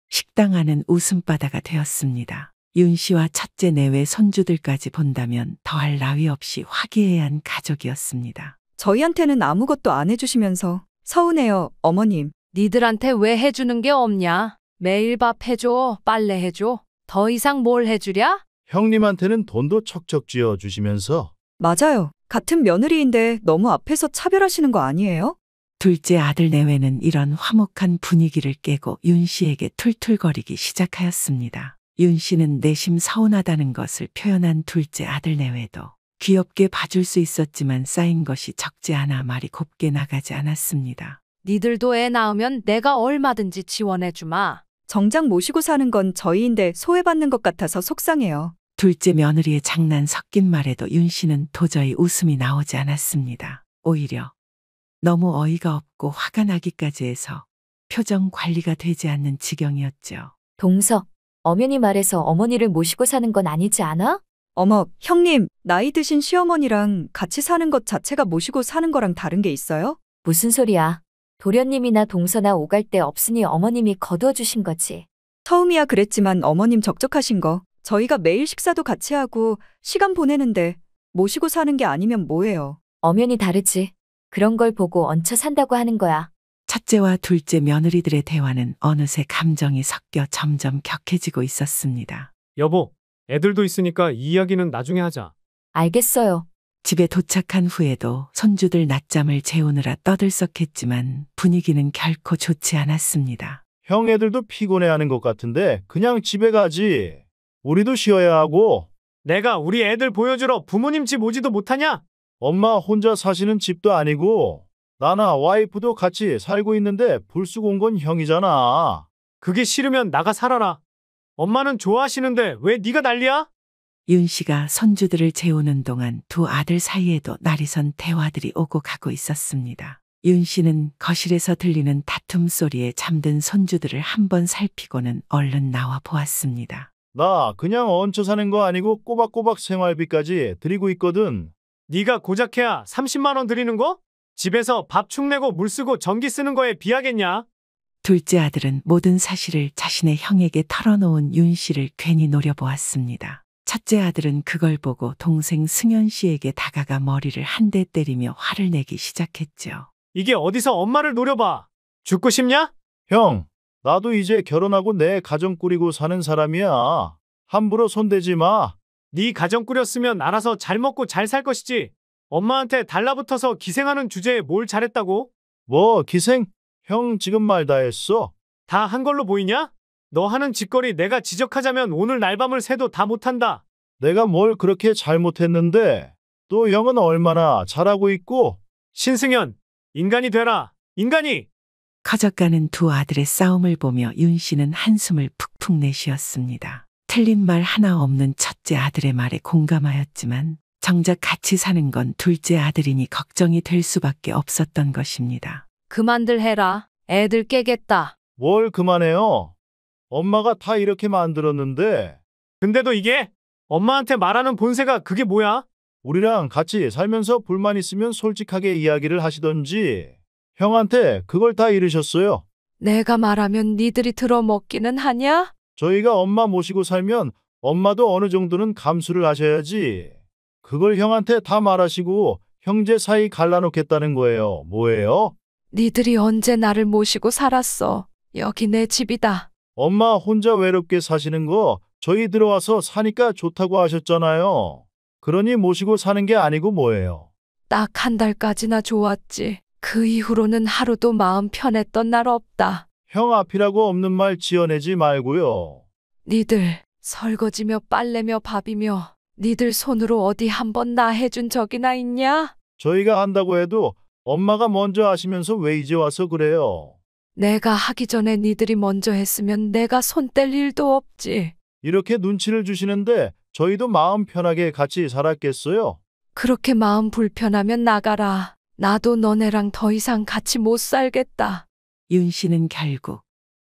식당 안은 웃음바다가 되었습니다. 윤 씨와 첫째 내외 손주들까지 본다면 더할 나위 없이 화기애애한 가족이었습니다. 저희한테는 아무것도 안 해주시면서 서운해요, 어머님. 니들한테 왜 해주는 게 없냐? 매일 밥 해줘, 빨래 해줘. 더 이상 뭘 해주랴? 형님한테는 돈도 척척 쥐어 주시면서. 맞아요. 같은 며느리인데 너무 앞에서 차별하시는 거 아니에요? 둘째 아들 내외는 이런 화목한 분위기를 깨고 윤 씨에게 툴툴거리기 시작하였습니다. 윤 씨는 내심 서운하다는 것을 표현한 둘째 아들 내외도 귀엽게 봐줄 수 있었지만 쌓인 것이 적지 않아 말이 곱게 나가지 않았습니다. 니들도 애 낳으면 내가 얼마든지 지원해주마. 정작 모시고 사는 건 저희인데 소외받는 것 같아서 속상해요. 둘째 며느리의 장난 섞인 말에도 윤 씨는 도저히 웃음이 나오지 않았습니다. 오히려 너무 어이가 없고 화가 나기까지 해서 표정 관리가 되지 않는 지경이었죠. 동석, 엄연히 말해서 어머니를 모시고 사는 건 아니지 않아? 어머, 형님, 나이 드신 시어머니랑 같이 사는 것 자체가 모시고 사는 거랑 다른 게 있어요? 무슨 소리야. 도련님이나 동서나 오갈 데 없으니 어머님이 거두어 주신 거지. 처음이야 그랬지만 어머님 적적하신 거. 저희가 매일 식사도 같이 하고 시간 보내는데 모시고 사는 게 아니면 뭐예요. 엄연히 다르지. 그런 걸 보고 얹혀 산다고 하는 거야. 첫째와 둘째 며느리들의 대화는 어느새 감정이 섞여 점점 격해지고 있었습니다. 여보, 애들도 있으니까 이 이야기는 나중에 하자. 알겠어요. 집에 도착한 후에도 손주들 낮잠을 재우느라 떠들썩했지만 분위기는 결코 좋지 않았습니다. 형 애들도 피곤해하는 것 같은데 그냥 집에 가지. 우리도 쉬어야 하고. 내가 우리 애들 보여주러 부모님 집 오지도 못하냐? 엄마 혼자 사시는 집도 아니고 나나 와이프도 같이 살고 있는데 불쑥 온 건 형이잖아. 그게 싫으면 나가 살아라. 엄마는 좋아하시는데 왜 네가 난리야? 윤 씨가 손주들을 재우는 동안 두 아들 사이에도 날이선 대화들이 오고 가고 있었습니다. 윤 씨는 거실에서 들리는 다툼 소리에 잠든 손주들을 한번 살피고는 얼른 나와 보았습니다. 나 그냥 얹혀 사는 거 아니고 꼬박꼬박 생활비까지 드리고 있거든. 네가 고작 해야 30만 원 드리는 거? 집에서 밥 축 내고 물 쓰고 전기 쓰는 거에 비하겠냐? 둘째 아들은 모든 사실을 자신의 형에게 털어놓은 윤 씨를 괜히 노려보았습니다. 첫째 아들은 그걸 보고 동생 승현 씨에게 다가가 머리를 한 대 때리며 화를 내기 시작했죠. 이게 어디서 엄마를 노려봐. 죽고 싶냐? 형, 나도 이제 결혼하고 내 가정 꾸리고 사는 사람이야. 함부로 손대지 마. 네 가정 꾸렸으면 알아서 잘 먹고 잘 살 것이지. 엄마한테 달라붙어서 기생하는 주제에 뭘 잘했다고? 뭐 기생? 형 지금 말 다 했어. 다 한 걸로 보이냐? 너 하는 짓거리 내가 지적하자면 오늘 날밤을 새도 다 못한다. 내가 뭘 그렇게 잘못했는데 또 형은 얼마나 잘하고 있고. 신승현, 인간이 되라. 인간이! 커져가는 두 아들의 싸움을 보며 윤 씨는 한숨을 푹푹 내쉬었습니다. 틀린 말 하나 없는 첫째 아들의 말에 공감하였지만 정작 같이 사는 건 둘째 아들이니 걱정이 될 수밖에 없었던 것입니다. 그만들 해라. 애들 깨겠다. 뭘 그만해요. 엄마가 다 이렇게 만들었는데. 근데도 이게? 엄마한테 말하는 본세가 그게 뭐야? 우리랑 같이 살면서 불만 있으면 솔직하게 이야기를 하시던지. 형한테 그걸 다 잃으셨어요. 내가 말하면 니들이 들어먹기는 하냐? 저희가 엄마 모시고 살면 엄마도 어느 정도는 감수를 하셔야지. 그걸 형한테 다 말하시고 형제 사이 갈라놓겠다는 거예요. 뭐예요? 니들이 언제 나를 모시고 살았어. 여기 내 집이다. 엄마 혼자 외롭게 사시는 거 저희 들어와서 사니까 좋다고 하셨잖아요. 그러니 모시고 사는 게 아니고 뭐예요? 딱 한 달까지나 좋았지. 그 이후로는 하루도 마음 편했던 날 없다. 형 앞이라고 없는 말 지어내지 말고요. 니들 설거지며 빨래며 밥이며 니들 손으로 어디 한번 나 해준 적이나 있냐? 저희가 한다고 해도 엄마가 먼저 하시면서 왜 이제 와서 그래요? 내가 하기 전에 니들이 먼저 했으면 내가 손 뗄 일도 없지. 이렇게 눈치를 주시는데 저희도 마음 편하게 같이 살았겠어요? 그렇게 마음 불편하면 나가라. 나도 너네랑 더 이상 같이 못 살겠다. 윤 씨는 결국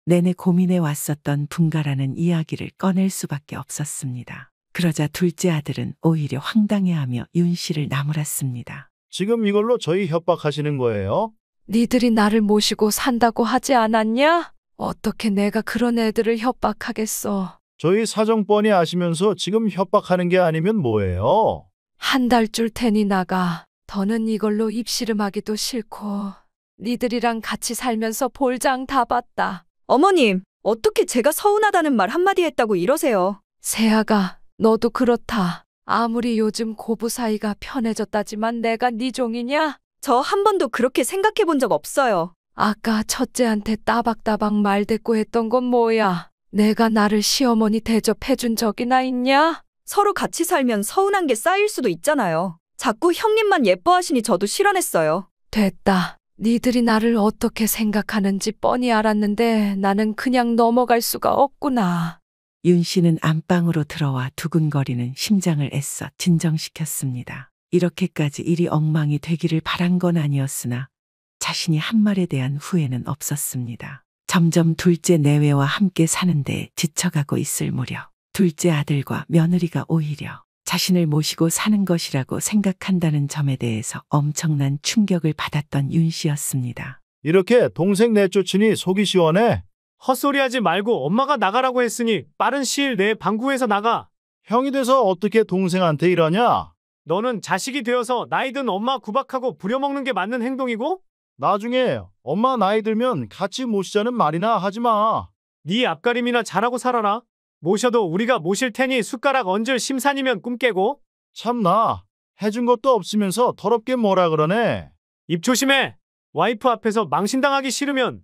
내내 고민해 왔었던 분가라는 이야기를 꺼낼 수밖에 없었습니다. 그러자 둘째 아들은 오히려 황당해하며 윤 씨를 나무랐습니다. 지금 이걸로 저희 협박하시는 거예요? 니들이 나를 모시고 산다고 하지 않았냐? 어떻게 내가 그런 애들을 협박하겠어. 저희 사정 뻔히 아시면서 지금 협박하는 게 아니면 뭐예요? 한 달 줄 테니 나가. 더는 이걸로 입씨름하기도 싫고 니들이랑 같이 살면서 볼장 다 봤다. 어머님, 어떻게 제가 서운하다는 말 한마디 했다고 이러세요? 세아가 너도 그렇다. 아무리 요즘 고부 사이가 편해졌다지만 내가 네 종이냐? 저 한 번도 그렇게 생각해 본 적 없어요. 아까 첫째한테 따박따박 말대꾸 했던 건 뭐야? 내가 나를 시어머니 대접해준 적이나 있냐? 서로 같이 살면 서운한 게 쌓일 수도 있잖아요. 자꾸 형님만 예뻐하시니 저도 실언했어요. 됐다. 니들이 나를 어떻게 생각하는지 뻔히 알았는데 나는 그냥 넘어갈 수가 없구나. 윤 씨는 안방으로 들어와 두근거리는 심장을 애써 진정시켰습니다. 이렇게까지 일이 엉망이 되기를 바란 건 아니었으나 자신이 한 말에 대한 후회는 없었습니다. 점점 둘째 내외와 함께 사는 데 지쳐가고 있을 무렵 둘째 아들과 며느리가 오히려 자신을 모시고 사는 것이라고 생각한다는 점에 대해서 엄청난 충격을 받았던 윤 씨였습니다. 이렇게 동생 내쫓으니 속이 시원해. 헛소리하지 말고 엄마가 나가라고 했으니 빠른 시일 내에 방구에서 나가. 형이 돼서 어떻게 동생한테 이러냐? 너는 자식이 되어서 나이 든 엄마 구박하고 부려먹는 게 맞는 행동이고? 나중에 엄마 나이 들면 같이 모시자는 말이나 하지 마. 네 앞가림이나 잘하고 살아라. 모셔도 우리가 모실 테니 숟가락 얹을 심산이면 꿈 깨고. 참나, 해준 것도 없으면서 더럽게 뭐라 그러네. 입 조심해. 와이프 앞에서 망신당하기 싫으면.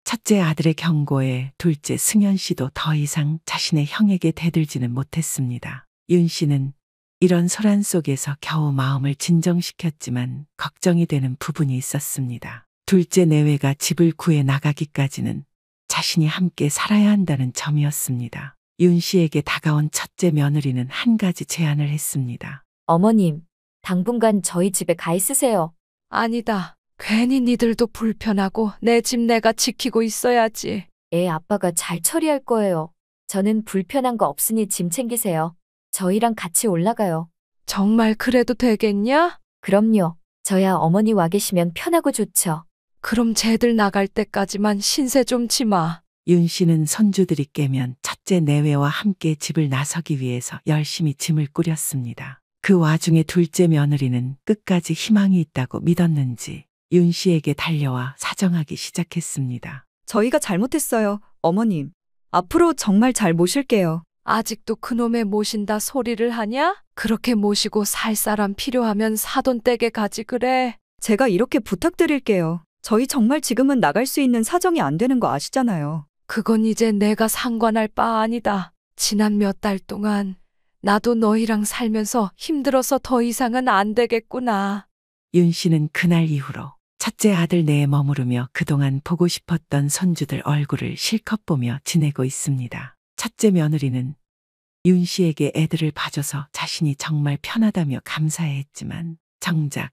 첫째 아들의 경고에 둘째 승현 씨도 더 이상 자신의 형에게 대들지는 못했습니다. 윤 씨는 이런 소란 속에서 겨우 마음을 진정시켰지만 걱정이 되는 부분이 있었습니다. 둘째 내외가 집을 구해 나가기까지는 자신이 함께 살아야 한다는 점이었습니다. 윤 씨에게 다가온 첫째 며느리는 한 가지 제안을 했습니다. 어머님, 당분간 저희 집에 가 있으세요. 아니다. 괜히 니들도 불편하고 내 집 내가 지키고 있어야지. 애 아빠가 잘 처리할 거예요. 저는 불편한 거 없으니 짐 챙기세요. 저희랑 같이 올라가요. 정말 그래도 되겠냐? 그럼요. 저야 어머니 와 계시면 편하고 좋죠. 그럼 쟤들 나갈 때까지만 신세 좀 지마. 윤 씨는 손주들이 깨면 첫째 내외와 함께 집을 나서기 위해서 열심히 짐을 꾸렸습니다. 그 와중에 둘째 며느리는 끝까지 희망이 있다고 믿었는지 윤 씨에게 달려와 사정하기 시작했습니다. 저희가 잘못했어요, 어머님. 앞으로 정말 잘 모실게요. 아직도 그놈의 모신다 소리를 하냐? 그렇게 모시고 살 사람 필요하면 사돈 댁에 가지 그래. 제가 이렇게 부탁드릴게요. 저희 정말 지금은 나갈 수 있는 사정이 안 되는 거 아시잖아요. 그건 이제 내가 상관할 바 아니다. 지난 몇 달 동안 나도 너희랑 살면서 힘들어서 더 이상은 안 되겠구나. 윤 씨는 그날 이후로 첫째 아들 내에 머무르며 그동안 보고 싶었던 손주들 얼굴을 실컷 보며 지내고 있습니다. 첫째 며느리는 윤 씨에게 애들을 봐줘서 자신이 정말 편하다며 감사해했지만 정작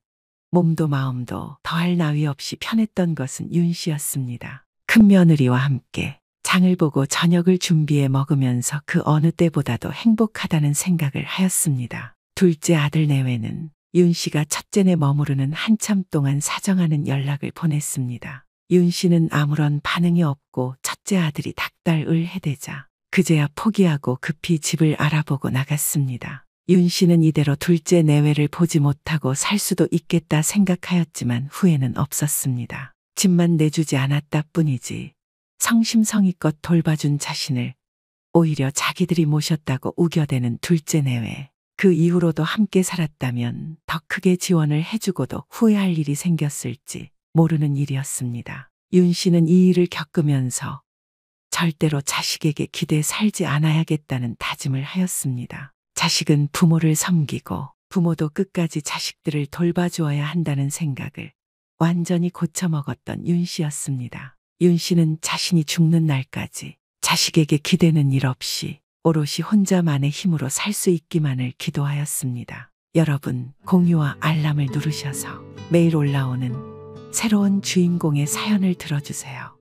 몸도 마음도 더할 나위 없이 편했던 것은 윤 씨였습니다. 큰 며느리와 함께 장을 보고 저녁을 준비해 먹으면서 그 어느 때보다도 행복하다는 생각을 하였습니다. 둘째 아들 내외는 윤 씨가 첫째네 머무르는 한참 동안 사정하는 연락을 보냈습니다. 윤 씨는 아무런 반응이 없고 첫째 아들이 닭달을 해대자 그제야 포기하고 급히 집을 알아보고 나갔습니다. 윤 씨는 이대로 둘째 내외를 보지 못하고 살 수도 있겠다 생각하였지만 후회는 없었습니다. 집만 내주지 않았다 뿐이지 성심성의껏 돌봐준 자신을 오히려 자기들이 모셨다고 우겨대는 둘째 내외. 그 이후로도 함께 살았다면 더 크게 지원을 해주고도 후회할 일이 생겼을지 모르는 일이었습니다. 윤 씨는 이 일을 겪으면서 절대로 자식에게 기대 살지 않아야겠다는 다짐을 하였습니다. 자식은 부모를 섬기고 부모도 끝까지 자식들을 돌봐주어야 한다는 생각을 완전히 고쳐먹었던 윤 씨였습니다. 윤 씨는 자신이 죽는 날까지 자식에게 기대는 일 없이 오롯이 혼자만의 힘으로 살 수 있기만을 기도하였습니다. 여러분, 공유와 알람을 누르셔서 매일 올라오는 새로운 주인공의 사연을 들어주세요.